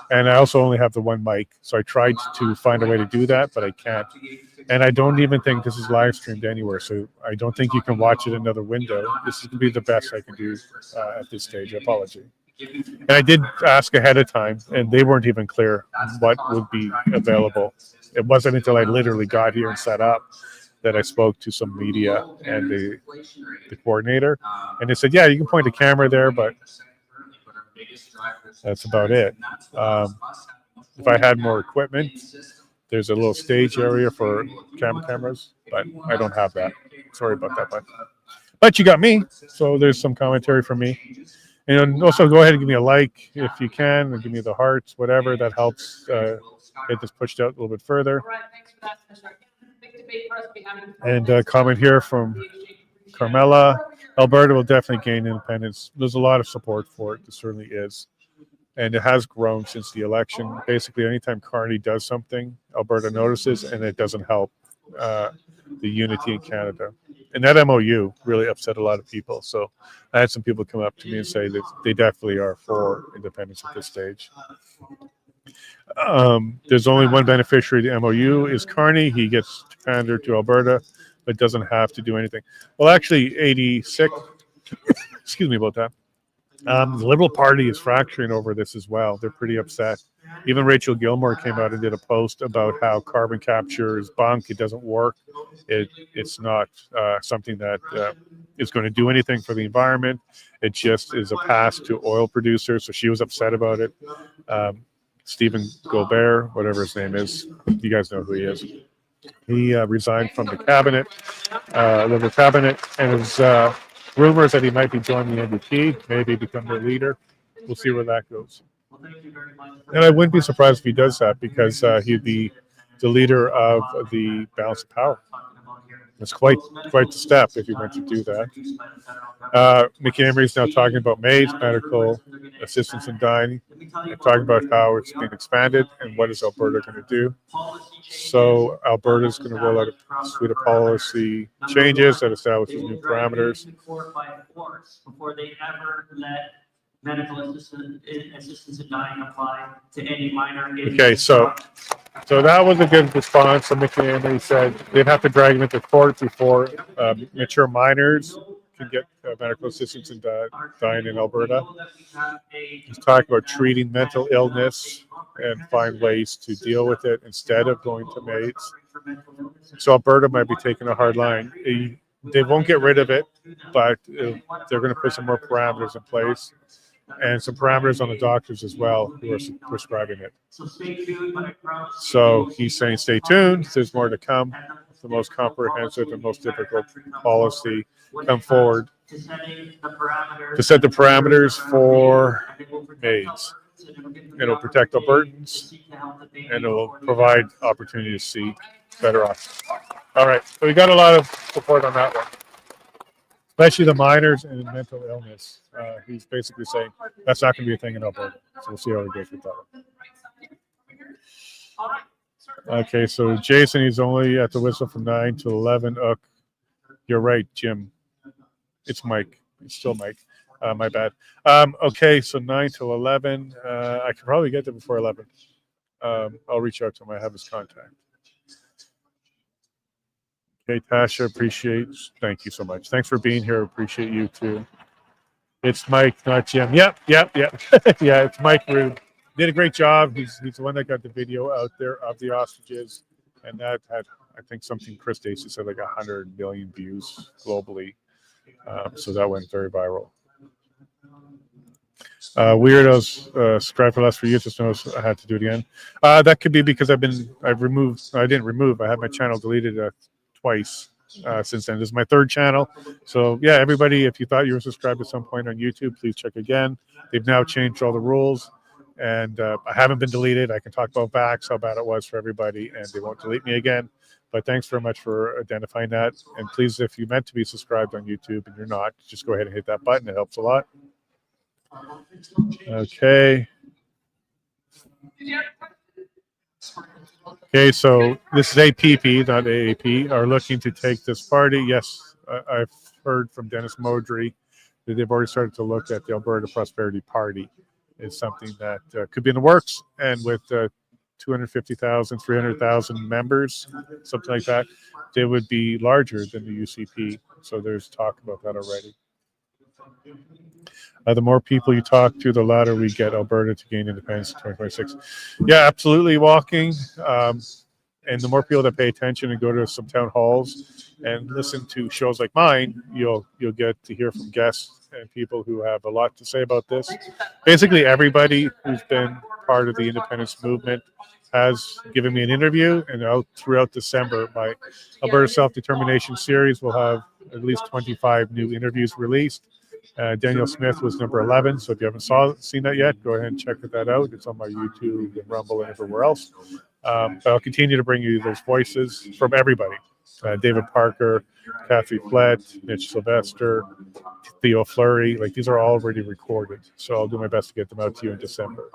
And I also only have the one mic. So I tried to find a way to do that, but I can't. And I don't even think this is live streamed anywhere. So I don't think you can watch it in another window. This is going to be the best I can do at this stage. I apologize. And I did ask ahead of time, and they weren't even clear what would be available. It wasn't until I literally got here and set up that I spoke to some media and the coordinator. And they said, yeah, you can point the camera there, but that's about it. If I had more equipment, there's a little stage area for cameras, but I don't have that. Sorry about that, but you got me, so there's some commentary from me. And also go ahead and give me a like if you can, and give me the hearts, whatever. That helps get this pushed out a little bit further. debate for us to be having. And a comment here from Carmela. Alberta will definitely gain independence. There's a lot of support for it. There certainly is. And it has grown since the election. Basically, anytime Carney does something, Alberta notices, and it doesn't help the unity in Canada. And that MOU really upset a lot of people. So I had some people come up to me and say that they definitely are for independence at this stage. There's only one beneficiary of the MOU is Carney. He gets to pander to Alberta, but doesn't have to do anything. Well, actually, 86, excuse me about that. The Liberal Party is fracturing over this as well. They're pretty upset. Even Rachel Gilmore came out and did a post about how carbon capture is bunk. It doesn't work. It's not something that is going to do anything for the environment. It just is a pass to oil producers. So she was upset about it. Stephen Gobert, whatever his name is, you guys know who he is. He resigned from the cabinet, Liberal cabinet, and there's rumors that he might be joining the NDP, maybe become their leader. We'll see where that goes. Well, thank you very much. And I wouldn't be surprised if he does that, because he'd be the leader of the balance of power. It's quite the step if you were to do that. Mickey Emery is now talking about MAID's, medical assistance in dying, and talking about how it's been expanded and what is Alberta going to do. So Alberta is going to roll out a suite of policy changes that establishes new parameters. Before they ever let medical assistance in dying apply to any minor. Okay, so that was a good response. So Mickey Emery said they'd have to drag him into court before mature minors can get medical assistance in dying in Alberta. He's talking about treating mental illness and find ways to deal with it instead of going to MAIDs. So Alberta might be taking a hard line. They won't get rid of it, but they're going to put some more parameters in place, and some parameters on the doctors as well who are prescribing it. So he's saying stay tuned. There's more to come. The most comprehensive and most difficult policy come forward to set the parameters for MAIDs. It'll protect Albertans, and it'll provide opportunity to see better options. All right, so we got a lot of support on that one, especially the minors and mental illness. He's basically saying that's not going to be a thing in Alberta. So we'll see how it goes with that one. Okay, so Jason, he's only at the whistle from 9 to 11. You're right, Jim. It's Mike. It's still Mike. My bad. Okay, so 9 to 11. I can probably get there before 11. I'll reach out to him. I have his contact. Okay, Tasha, thank you so much. Thanks for being here. Appreciate you too. It's Mike, not Jim. Yep. Yeah, it's Mike Rude. Did a great job. He's the one that got the video out there of the ostriches, and that had, I think, something Chris Dacey said, like 100 million views globally. So that went very viral. Weirdos subscribe for less for you. Just noticed I had to do it again. That could be because I didn't remove. I had my channel deleted twice since then. This is my third channel. So yeah, everybody, if you thought you were subscribed at some point on YouTube, please check again. They've now changed all the rules, and I haven't been deleted. I can talk about Vax, how bad it was for everybody, and they won't delete me again. But thanks very much for identifying that. And please, if you meant to be subscribed on YouTube and you're not, just go ahead and hit that button. It helps a lot. Okay. Okay, so this is APP, not AAP, are looking to take this party. Yes, I've heard from Dennis Modry that they've already started to look at the Alberta Prosperity Party. It's something that could be in the works, and with 250,000, 300,000 members, something like that, they would be larger than the UCP. So there's talk about that already. The more people you talk to, the louder we get Alberta to gain independence in 2026. Yeah, absolutely, walking. And the more people that pay attention and go to some town halls and listen to shows like mine, you'll get to hear from guests and people who have a lot to say about this. Basically, everybody who's been part of the independence movement has given me an interview, and throughout December, my Alberta Self-Determination series will have at least 25 new interviews released. Danielle Smith was number 11, so if you haven't seen that yet, go ahead and check that out. It's on my YouTube and Rumble and everywhere else. But I'll continue to bring you those voices from everybody. David Parker, Kathy Flett, Mitch Sylvester, Theo Fleury, like these are already recorded. So I'll do my best to get them out to you in December.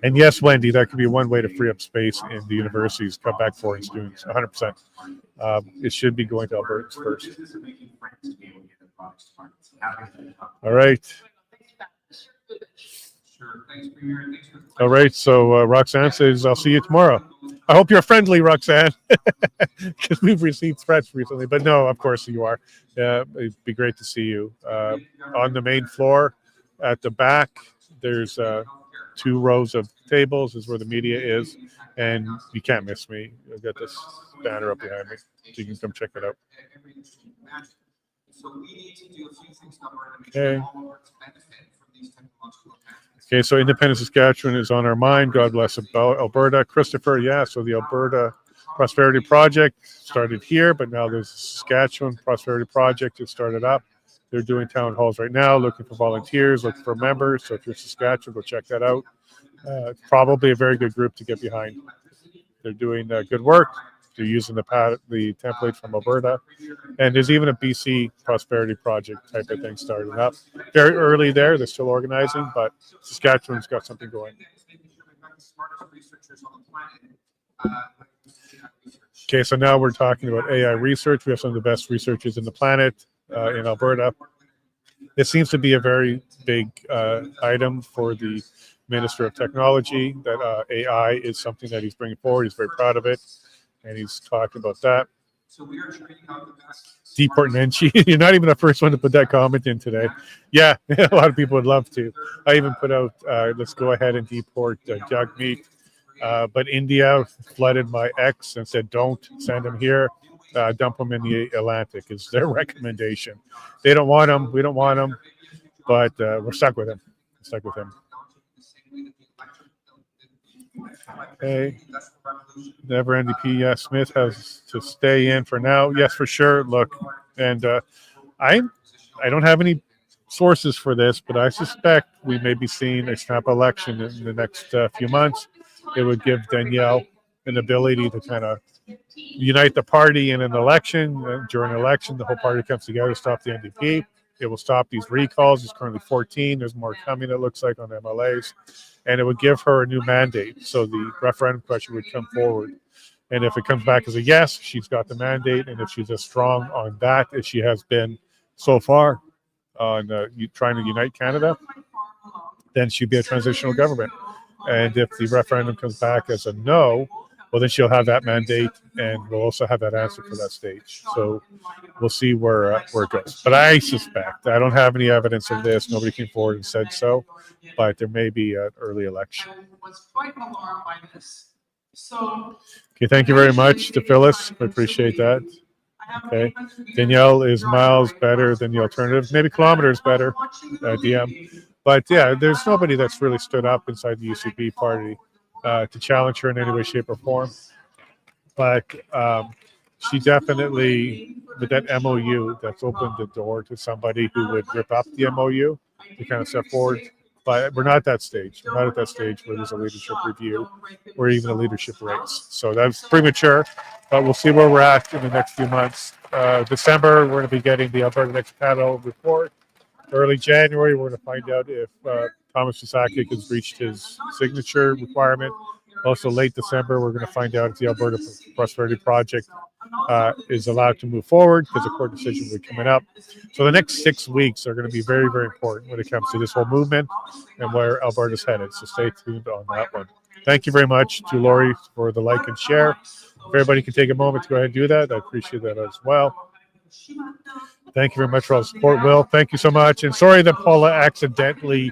And yes, Wendy, that could be one way to free up space in the universities, come back foreign students, 100%. It should be going to Albertans first. All right. All right, so Roxanne says, I'll see you tomorrow. I hope you're friendly, Roxanne, because we've received threats recently. But no, of course you are. It'd be great to see you. On the main floor at the back, there's 2 rows of tables is where the media is, and you can't miss me. I've got this banner up behind me, so you can come check it out. So we need to do a few things now to make Okay. sure all of us benefit from these technological advancements. Okay, so Independent Saskatchewan is on our mind. God bless Alberta. Christopher, yeah, so the Alberta Prosperity Project started here, but now there's the Saskatchewan Prosperity Project that started up. They're doing town halls right now, looking for volunteers, looking for members. So if you're Saskatchewan, go check that out. Probably a very good group to get behind. They're doing good work. They're using the template from Alberta. And there's even a BC Prosperity Project type of thing starting up. Very early there. They're still organizing, but Saskatchewan's got something going. Okay, so now we're talking about AI research. We have some of the best researchers in the planet in Alberta. It seems to be a very big item for the Minister of Technology, that AI is something that he's bringing forward. He's very proud of it, and he's talking about that. So we are training out the best. Deport Nenchi. You're not even the first one to put that comment in today. Yeah, a lot of people would love to. I even put out, let's go ahead and deport Jagmeet. But India flooded my ex and said, don't send him here. Dump him in the Atlantic is their recommendation. They don't want him. We don't want him. But we're stuck with him. Okay. Never NDP. Yes, Smith has to stay in for now. Yes, for sure. Look, and I don't have any sources for this, but I suspect we may be seeing a snap election in the next few months. It would give Danielle an ability to kind of unite the party in an election. During an election, the whole party comes together to stop the NDP. It will stop these recalls. There's currently 14. There's more coming, it looks like, on MLAs. And it would give her a new mandate. So the referendum question would come forward. And if it comes back as a yes, she's got the mandate. And if she's as strong on that as she has been so far on trying to unite Canada, then she'd be a transitional government. And if the referendum comes back as a no, well, then she'll have that mandate, and we'll also have that answer for that stage. So we'll see where it goes. But I suspect, I don't have any evidence of this. Nobody came forward and said so, but there may be an early election. I was quite alarmed by this. So. Okay, thank you very much to Phyllis. I appreciate that. Okay, Danielle is miles better than the alternative, maybe kilometers better, DM. But yeah, there's nobody that's really stood up inside the UCP party to challenge her in any way, shape, or form. But she definitely, with that MOU, that's opened the door to somebody who would rip up the MOU to kind of step forward. But we're not at that stage. We're not at that stage where there's a leadership review or even a leadership race. So that's premature, but we'll see where we're at in the next few months. December, we're going to be getting the Alberta Next Panel report. Early January, we're going to find out if Thomas Sasakic has reached his signature requirement. Also, late December, we're going to find out if the Alberta Prosperity Project is allowed to move forward because a court decision will be coming up. So the next 6 weeks are going to be very, very important when it comes to this whole movement and where Alberta's headed. So stay tuned on that one. Thank you very much to Lori for the like and share. If everybody can take a moment to go ahead and do that, I appreciate that as well. Thank you very much for all the support, Will. Thank you so much. And sorry that Paula accidentally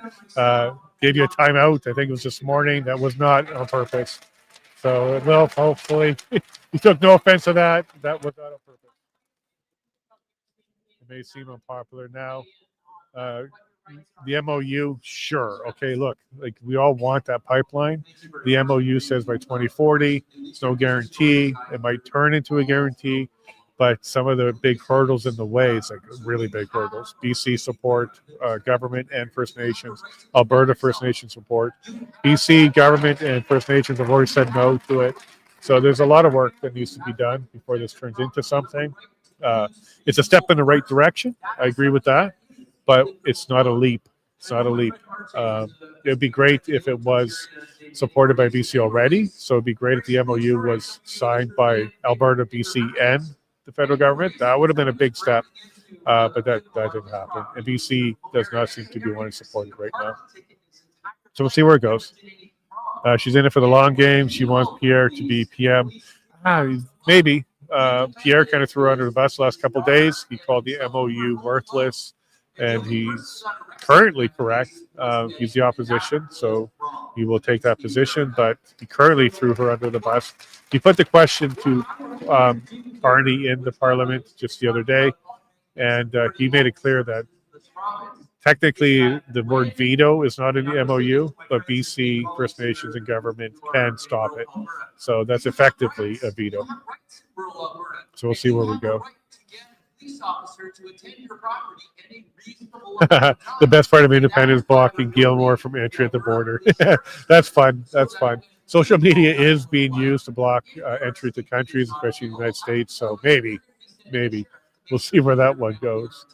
gave you a timeout. I think it was this morning. That was not on purpose. So, Will, hopefully you took no offense to that. That was not on purpose. It may seem unpopular now. The MOU, sure. Okay, look, like we all want that pipeline. The MOU says by 2040, it's no guarantee. It might turn into a guarantee. but some of the big hurdles in the way, it's like really big hurdles. BC support, government and First Nations. Alberta First Nation support. BC government and First Nations have already said no to it. So there's a lot of work that needs to be done before this turns into something. It's a step in the right direction. I agree with that, but it's not a leap. It's not a leap. It'd be great if it was supported by BC already. So it'd be great if the MOU was signed by Alberta, BC, and the federal government. That would have been a big step, but that didn't happen. And BC does not seem to be wanting to support it right now. So we'll see where it goes. She's in it for the long game. She wants Pierre to be PM. Maybe. Pierre kind of threw her under the bus the last couple of days. He called the MOU worthless, and he's currently correct. He's the opposition, so he will take that position, but he currently threw her under the bus. He put the question to Carney in the parliament just the other day, and he made it clear that technically the word veto is not in the MOU, but BC, First Nations, and government can stop it. So that's effectively a veto. So we'll see where we go. The best part of independence blocking Gilmore from entry at the border. That's fun. That's fun. Social media is being used to block entry to countries, especially in the United States. So maybe we'll see where that one goes.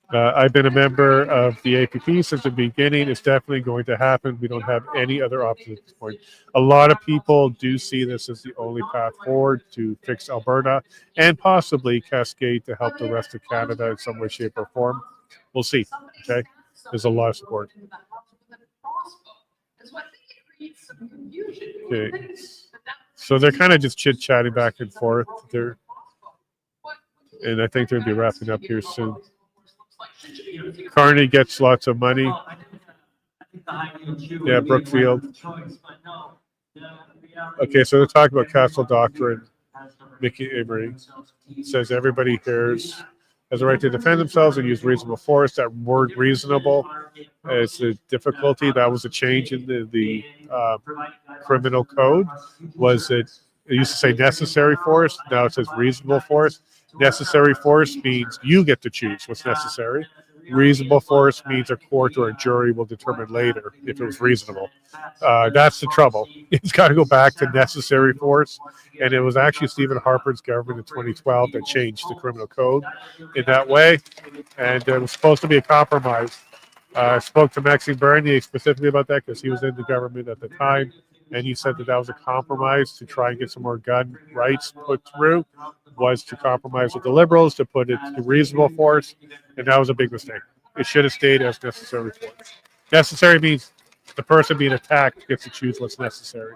I've been a member of the APP since the beginning. It's definitely going to happen. We don't have any other option at this point. A lot of people do see this as the only path forward to fix Alberta and possibly cascade to help the rest of Canada in some way, shape, or form. We'll see. Okay, there's a lot of support. Okay, so they're kind of just chit-chatting back and forth. And I think they'll be wrapping up here soon. Carney gets lots of money. Yeah, Brookfield. Okay, so they're talking about Castle Doctrine. Mickey Amory says everybody here has a right to defend themselves and use reasonable force. That word reasonable is a difficulty. That was a change in the criminal code. It used to say necessary force. Now it says reasonable force. Necessary force means you get to choose what's necessary. Reasonable force means a court or a jury will determine later if it was reasonable. That's the trouble. It's got to go back to necessary force. And it was actually Stephen Harper's government in 2012 that changed the criminal code in that way. And it was supposed to be a compromise. I spoke to Maxime Bernier specifically about that because he was in the government at the time. And he said that was a compromise to try and get some more gun rights put through, was to compromise with the Liberals to put it to reasonable force, and that was a big mistake. It should have stayed as necessary force. Necessary means the person being attacked gets to choose what's necessary.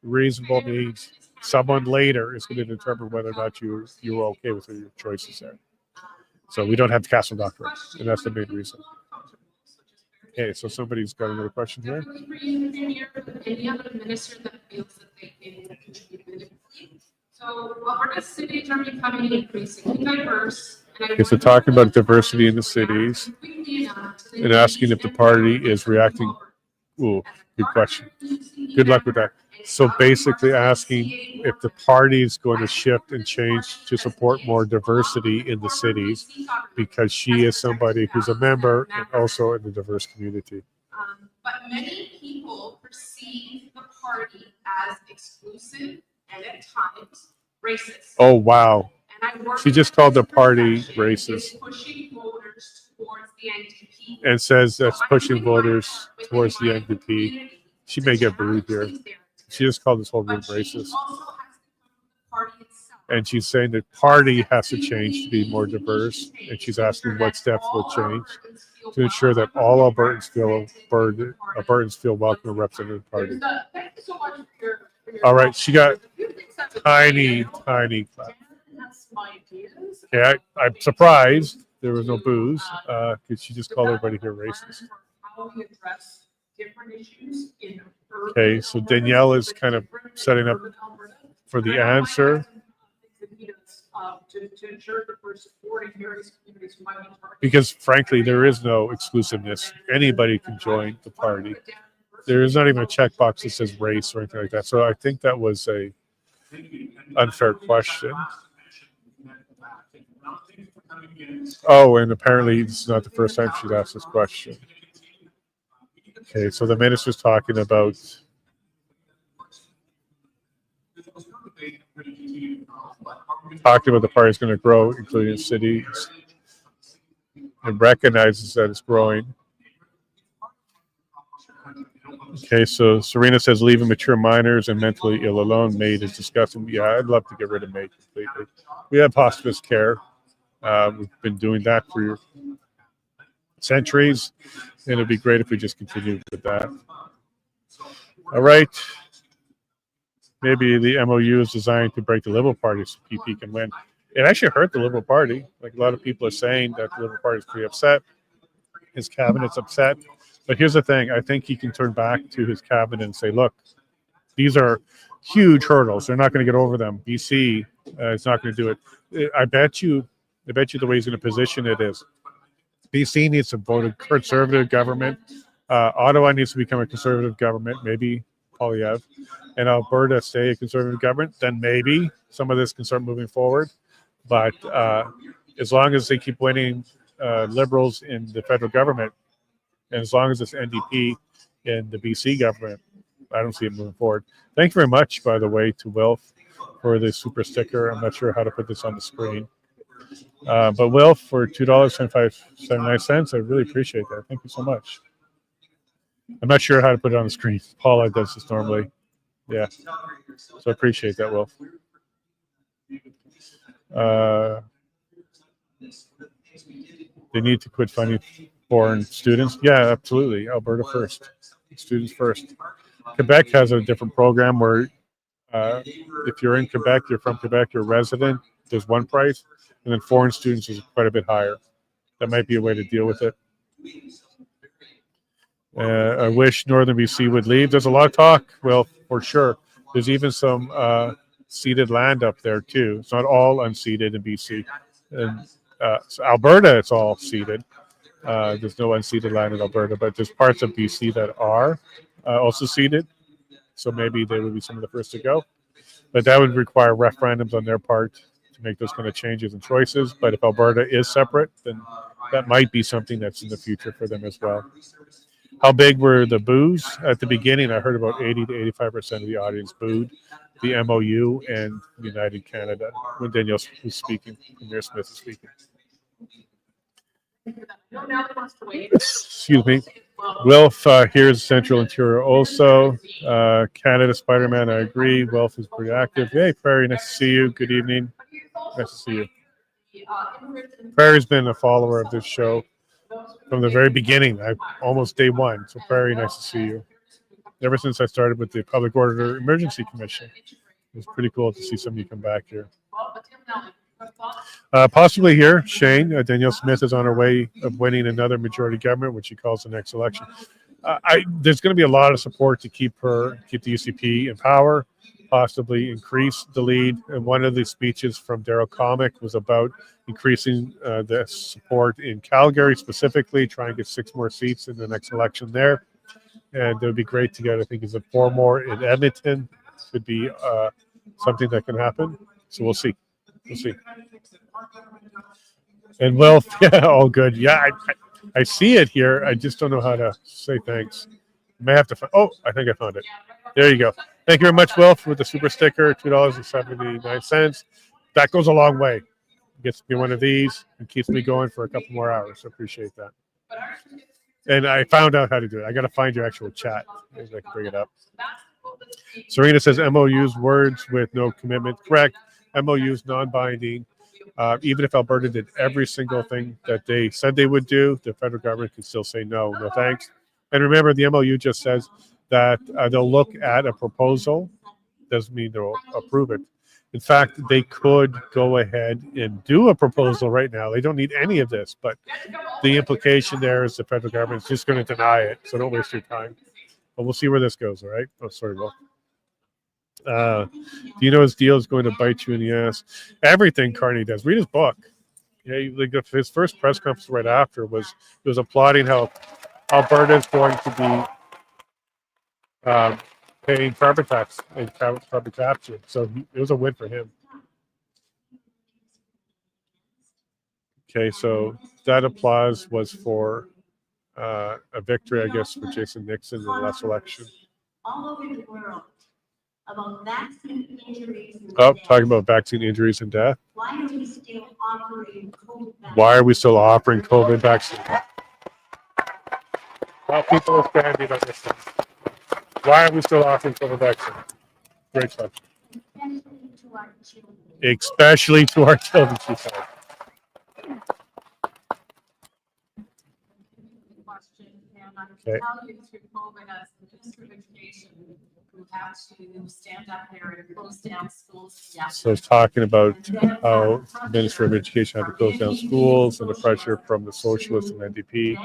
Reasonable means someone later is going to determine whether or not you were okay with your choices there. So we don't have the Castle Doctrine, and that's the main reason. Okay, so somebody's got another question here. Any other minister that feels that they can contribute. So Alberta cities are becoming increasingly diverse. Okay, so talking about diversity in the cities and asking if the party is reacting. Ooh, good question. Good luck with that. So basically asking if the party is going to shift and change to support more diversity in the cities because she is somebody who's a member and also in the diverse community. But many people perceive the party as exclusive and at times racist. Oh, wow. She just called the party racist. Pushing voters towards the NDP. And says that's pushing voters towards the NDP. She may get booed here. She just called this whole room racist. And she's saying that party has to change to be more diverse. And she's asking what steps will change to ensure that all Albertans feel welcome and represented in the party. All right, she got tiny clap. Okay, I'm surprised there was no boos because she just called everybody here racist. Okay, so Danielle is kind of setting up for the answer. Because frankly, there is no exclusiveness. Anybody can join the party. There is not even a checkbox that says race or anything like that. So I think that was a unfair question. Oh, and apparently this is not the first time she's asked this question. Okay, so the minister's talking about the party is going to grow, including cities, and recognizes that it's growing. Okay, so Serena says leaving mature minors and mentally ill alone. MAID is discussing. Yeah, I'd love to get rid of MAID completely. We have hospice care. We've been doing that for centuries, and it'd be great if we just continued with that. All right. Maybe the MOU is designed to break the Liberal Party so PP can win. It actually hurt the Liberal Party. Like a lot of people are saying that the Liberal Party is pretty upset. His cabinet's upset. But here's the thing. I think he can turn back to his cabinet and say, look, these are huge hurdles. They're not going to get over them. BC is not going to do it. I bet you the way he's going to position it is BC needs to vote a conservative government. Ottawa needs to become a conservative government, maybe Polyev, and Alberta stay a conservative government. Then maybe some of this can start moving forward. But as long as they keep winning Liberals in the federal government, and as long as it's NDP in the BC government, I don't see it moving forward. Thank you very much, by the way, to Wilf for the super sticker. I'm not sure how to put this on the screen. But Wilf, for $2.79, I really appreciate that. Thank you so much. I'm not sure how to put it on the screen. Paula does this normally. Yeah. So I appreciate that, Wilf. They need to quit funding foreign students. Yeah, absolutely. Alberta first. Students first. Quebec has a different program where if you're in Quebec, you're from Quebec, you're a resident, there's one price, and then foreign students is quite a bit higher. That might be a way to deal with it. I wish Northern BC would leave. There's a lot of talk. Well, for sure. There's even some ceded land up there, too. It's not all unceded in BC. And so Alberta, it's all ceded. There's no unceded land in Alberta, but there's parts of BC that are also ceded. So maybe they would be some of the first to go. But that would require referendums on their part to make those kind of changes and choices. But if Alberta is separate, then that might be something that's in the future for them as well. How big were the boos? At the beginning, I heard about 80 to 85% of the audience booed the MOU and United Canada when Danielle was speaking, Premier Smith was speaking. Excuse me. Wilf, here's Central Interior also. Canada Spider-Man, I agree. Wilf is pretty active. Hey, Prairie, nice to see you. Good evening. Nice to see you. Prairie's been a follower of this show from the very beginning, almost day one. So Prairie, nice to see you. Ever since I started with the Public Order Emergency Commission, it was pretty cool to see some of you come back here. Possibly here, Shane. Danielle Smith is on her way of winning another majority government, which she calls the next election. There's going to be a lot of support to keep the UCP in power, possibly increase the lead. And one of the speeches from Daryl Comic was about increasing the support in Calgary specifically, try and get 6 more seats in the next election there. And it would be great to get, I think, is it 4 more in Edmonton? Could be something that can happen. So we'll see. We'll see. And well, yeah, all good. Yeah, I see it here. I just don't know how to say thanks. I may have to find. Oh, I think I found it. There you go. Thank you very much, Wilf, with the super sticker, $2.79. That goes a long way. Gets me one of these and keeps me going for a couple more hours. So appreciate that. And I found out how to do it. I got to find your actual chat. Maybe I can bring it up. Serena says MOUs, words with no commitment. Correct. MOUs, non-binding. Even if Alberta did every single thing that they said they would do, the federal government could still say no thanks. And remember, the MOU just says that they'll look at a proposal. Doesn't mean they'll approve it. In fact, they could go ahead and do a proposal right now. They don't need any of this, but the implication there is the federal government is just going to deny it. So don't waste your time. But we'll see where this goes, all right? Oh, sorry, Will. Do you know his deal is going to bite you in the ass? Everything Carney does. Read his book. Yeah, his first press conference right after was applauding how Alberta is going to be paying carbon tax and carbon capture. So it was a win for him. Okay, so that applause was for a victory, I guess, for Jason Nixon in the last election. All over the world about vaccine injuries. and Oh, deaths. talking about vaccine injuries and death. Why are we still offering COVID Why are we still offering COVID vaccine? Well, people are standing on this one. Why are we still offering COVID vaccine? Great question. especially to our children? Especially to our children, she said. Question, and I Okay. can tell you through COVID as the Minister of Education, who had to stand up there and close down schools. Yeah. So it's talking about how the Minister of Education had to close down schools and the pressure from the socialists and NDP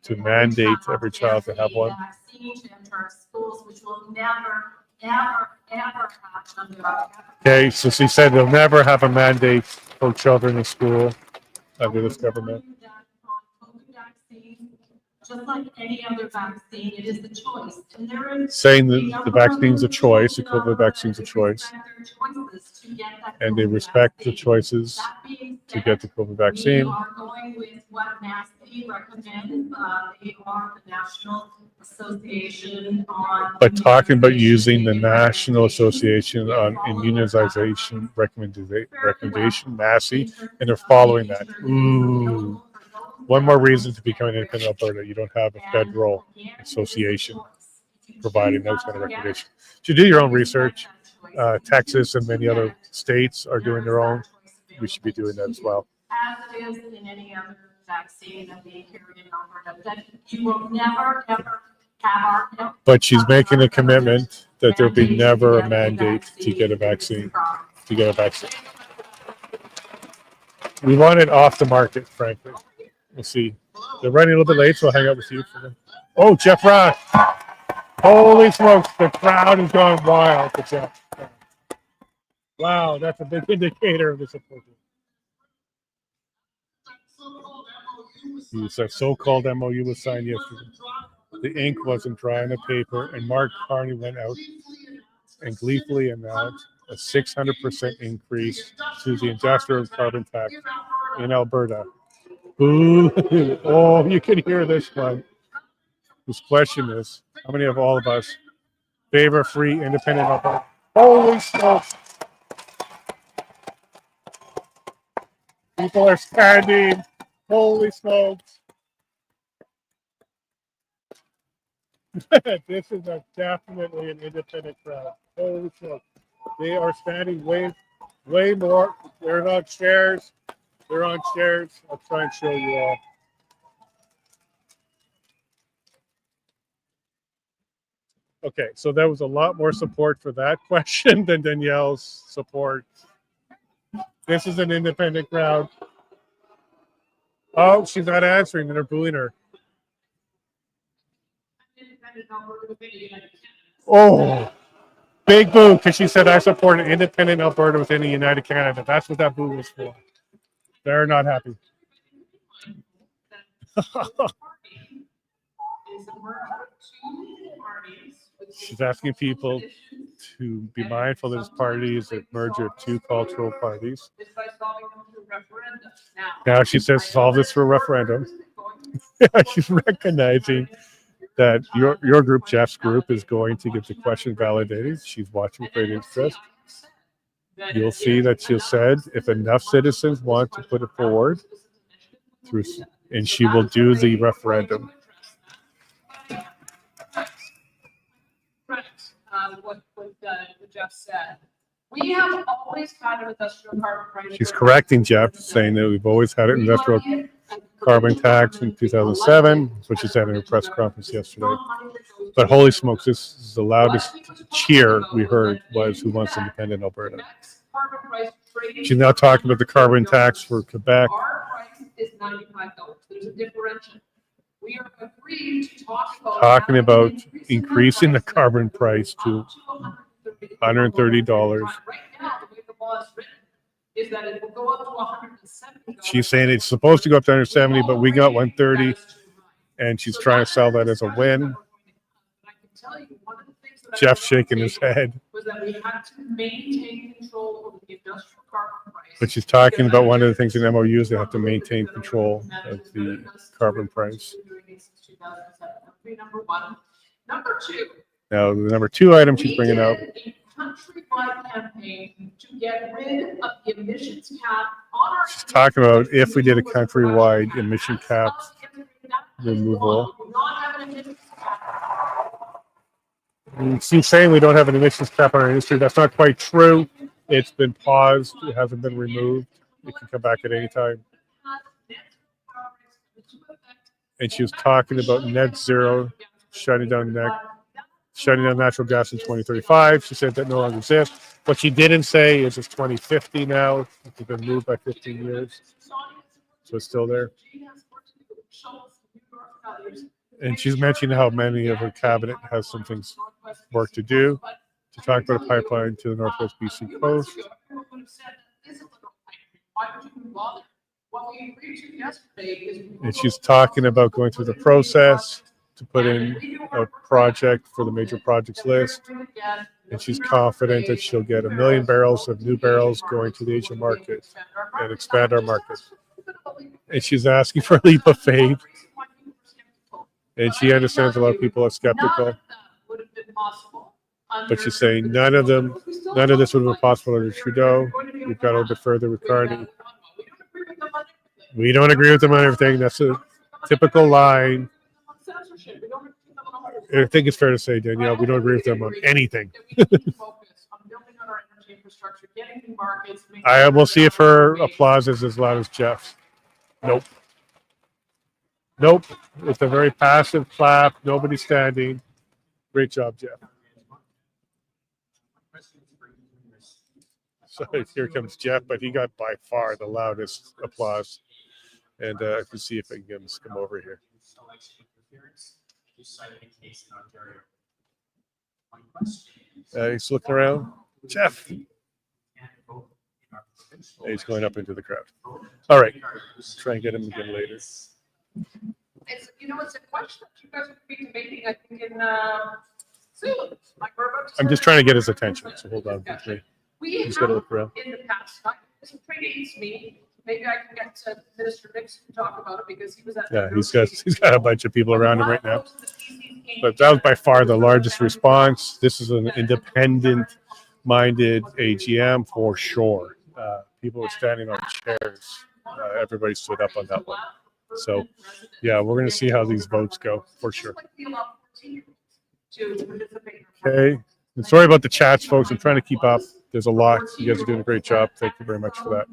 to mandate every child to have one. Vaccine to enter our schools, which will never, ever, ever happen under our government. Okay, so she said they'll never have a mandate for children in school under this government. COVID vaccine, just like any other vaccine, it is the choice. And there is. Saying that the vaccine's a choice, the COVID vaccine's a choice, and they respect the choices to get the COVID We vaccine. are going with what NASP recommends. They are the National Association on. But talking about using the National Association on Immunization recommendation, NACI, and they're following that. Ooh. One more reason to become an independent Alberta. You don't have a federal association providing those kind of recommendations. You do your own research. Texas and many other states are doing their own. We should be doing that as well. As it is in any other vaccine that we carry in Alberta, that you will never, ever have our. But she's making a commitment that there'll be never a mandate to get a vaccine. We want it off the market, frankly. We'll see. They're running a little bit late, so I'll hang out with you. Oh, Jeff Ross. Holy smokes, the crowd is going wild for Jeff. Wow, that's a big indicator of the support. That so-called MOU was signed yesterday. The ink wasn't dry on the paper, and Mark Carney went out and gleefully announced a 600% increase to the industrial carbon tax in Alberta. Ooh, oh, you can hear this one. This question is, how many of all of us favor free, independent Alberta? Holy smokes! People are standing. Holy smokes! This is definitely an independent crowd. Holy smokes! They are standing way more. They're on chairs. They're on chairs. I'll try and show you all. Okay, so there was a lot more support for that question than Danielle's support. This is an independent crowd. Oh, she's not answering, and they're booing her. Oh, big boo, because she said I support an independent Alberta within the United Canada. That's what that boo was for. They're not happy. She's asking people to be mindful that this party is a merger of two cultural parties. Now she says solve this through a referendum. She's recognizing that your group, Jeff's group, is going to get the question validated. She's watching with great interest. You'll see that she said if enough citizens want to put it forward, and she will do the referendum. What Jeff said. We have always had an industrial carbon price. She's correcting Jeff, saying that we've always had an industrial carbon tax in 2007. That's what she said in her press conference yesterday. But holy smokes, this is the loudest cheer we heard was who wants independent Alberta. She's now talking about the carbon tax for Quebec. Our price is $95. There's a differential. We are agreed to talking about increasing the carbon price to $130. Right now, the way the law is written is that it will go up to $170. She's saying it's supposed to go up to 170, but we got 130, and she's trying to sell that as a win. I can tell you, one of the things that I Jeff's wanted shaking to his say head. Was that we had to maintain control over the industrial carbon price. But she's talking about one of the things in MOUs, they have to maintain control of the carbon price. Number one. Number two. Now, the number two item she's bringing up. We did a countrywide campaign to get rid of the emissions cap on our. She's talking about if we did a countrywide emission cap removal. She's saying we don't have an emissions cap on our industry. That's not quite true. It's been paused. It hasn't been removed. It can come back at any time. And she was talking about net zero, shutting down natural gas in 2035. She said that no longer exists. What she didn't say is it's 2050 now. It's been moved by 15 years. So it's still there. And she's mentioning how many of her cabinet has some things work to do to talk about a pipeline to the Northwest BC coast. And she's talking about going through the process to put in a project for the major projects list. And she's confident that she'll get 1 million barrels of new barrels going to the Asian market and expand our market. And she's asking for a leap of faith. And she understands a lot of people are skeptical. But she's saying none of this would have been possible under Trudeau. We've got a little bit further with Carney. We don't agree with them on everything. That's a typical line. I think it's fair to say, Danielle, we don't agree with them on anything. I will see if her applause is as loud as Jeff's. Nope. Nope. It's a very passive clap. Nobody standing. Great job, Jeff. So here comes Jeff, but he got by far the loudest applause. And I can see if I can get him to come over here. He's looking around. Jeff. He's going up into the crowd. All right. Try and get him again later. It's a question that you guys would be debating, I think, in soon. I'm just trying to get his attention, so hold on with me. We Just gotta look around. In the past, this predates me. Maybe I can get Minister Nixon to talk about it because he was at. Yeah, he's got a bunch of people around him right now. But that was by far the largest response. This is an independent-minded AGM for sure. People were standing on chairs. Everybody stood up on that one. So, yeah, we're going to see how these votes go for sure. Okay. And sorry about the chats, folks. I'm trying to keep up. There's a lot. You guys are doing a great job. Thank you very much for that.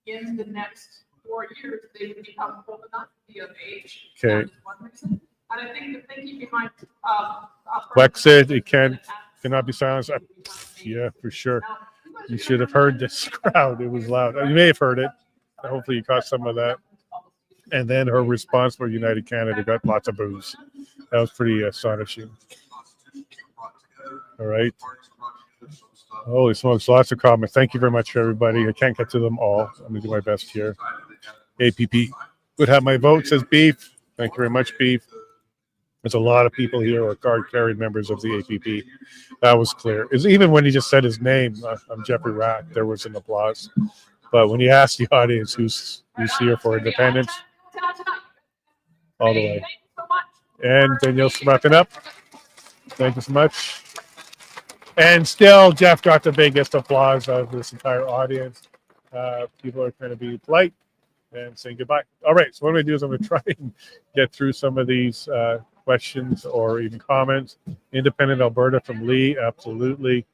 In the next 4 years, they would become old enough to be of age. Okay. And I think the thinking behind Wexit, it cannot be silenced. Yeah, for sure. You should have heard this crowd. It was loud. You may have heard it. Hopefully you caught some of that. And then her response for United Canada got lots of boos. That was pretty astonishing. All right. Holy smokes, lots of comments. Thank you very much, everybody. I can't get to them all. I'm going to do my best here. APP would have my vote, says Beef. Thank you very much, Beef. There's a lot of people here who are card-carried members of the APP. That was clear. Even when he just said his name, I'm Jeffrey Ratt, there was an applause. But when he asked the audience who's here for independence, all the way. And Danielle's wrapping up. Thank you so much. And still, Jeff got the biggest applause of this entire audience. People are kind of being polite and saying goodbye. All right, so what I'm going to do is I'm going to try and get through some of these questions or even comments. Independent Alberta from Lee, absolutely.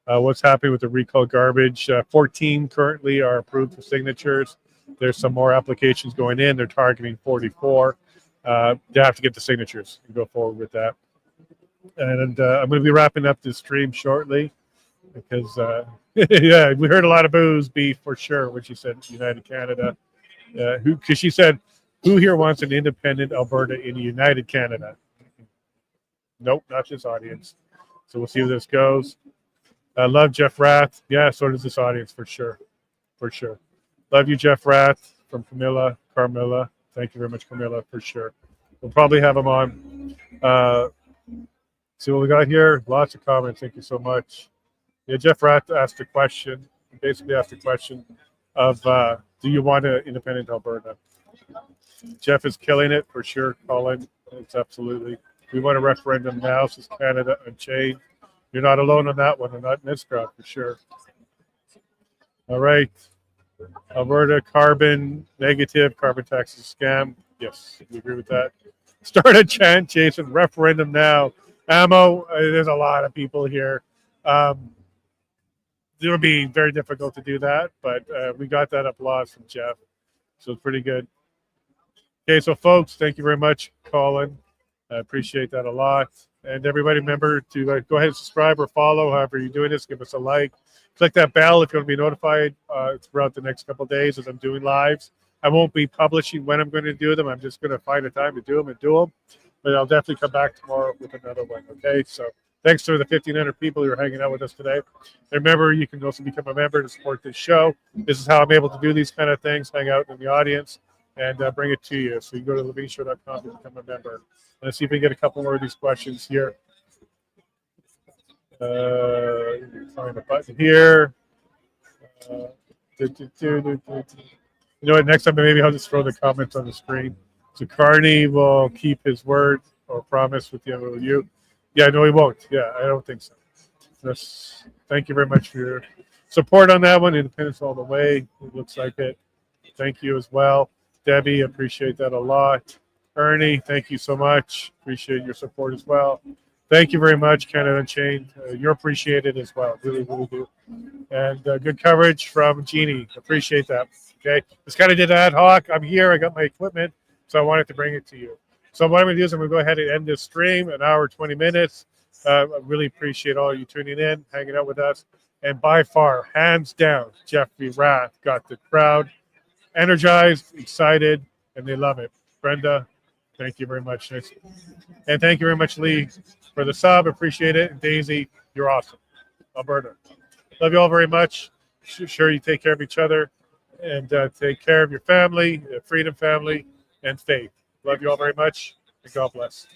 What's happening with the recall garbage? 14 currently are approved for signatures. There's some more applications going in. They're targeting 44. They have to get the signatures and go forward with that. And I'm going to be wrapping up this stream shortly because, yeah, we heard a lot of boos, Beef, for sure, when she said United Canada. Because she said, who here wants an independent Alberta in United Canada? Nope, not this audience. So we'll see where this goes. I love Jeff Rath. Yeah, so does this audience, for sure. For sure. Love you, Jeff Rath, from Carmilla. Thank you very much, Camilla, for sure. We'll probably have him on See what we got here. Lots of comments. Thank you so much. Yeah, Jeff Rath asked a question. Basically asked a question of, do you want an independent Alberta? Jeff is killing it for sure, Colin. It's absolutely. We want a referendum now, says Canada Unchained. You're not alone on that one, and not in this crowd for sure. All right. Alberta carbon negative, carbon tax is a scam. Yes, we agree with that. Start a chant, Jason. Referendum now. Ammo. There's a lot of people here. It would be very difficult to do that, but we got that applause from Jeff, so it's pretty good. Okay, so folks, thank you very much, Colin. I appreciate that a lot. And everybody, remember to go ahead and subscribe or follow. However you're doing this, give us a like. Click that bell if you want to be notified throughout the next couple of days as I'm doing lives. I won't be publishing when I'm going to do them. I'm just going to find a time to do them and do them. But I'll definitely come back tomorrow with another one, okay? So thanks to the 1,500 people who are hanging out with us today. And remember, you can also become a member to support this show. This is how I'm able to do these kind of things, hang out in the audience, and bring it to you. So you can go to levineshow.com to become a member. Let's see if we can get a couple more of these questions here. Find a button here. You know what? Next time, maybe I'll just throw the comments on the screen. So Carney will keep his word or promise with the MOU. Yeah, no, he won't. Yeah, I don't think so. Thank you very much for your support on that one. Independence all the way. It looks like it. Thank you as well. Debbie, appreciate that a lot. Ernie, thank you so much. Appreciate your support as well. Thank you very much, Canada Unchained. You're appreciated as well. Really, really do. And good coverage from Jeannie. Appreciate that. Okay. Just kind of did ad hoc. I'm here. I got my equipment. So I wanted to bring it to you. So what I'm going to do is I'm going to go ahead and end this stream, an hour, 20 minutes. I really appreciate all you tuning in, hanging out with us. And by far, hands down, Jeffrey Rath got the crowd energized, excited, and they love it. Brenda, thank you very much. And thank you very much, Lee, for the sub. Appreciate it. And Daisy, you're awesome. Alberta. Love you all very much. Sure you take care of each other and take care of your family, Freedom Family, and Faith. Love you all very much, and God bless.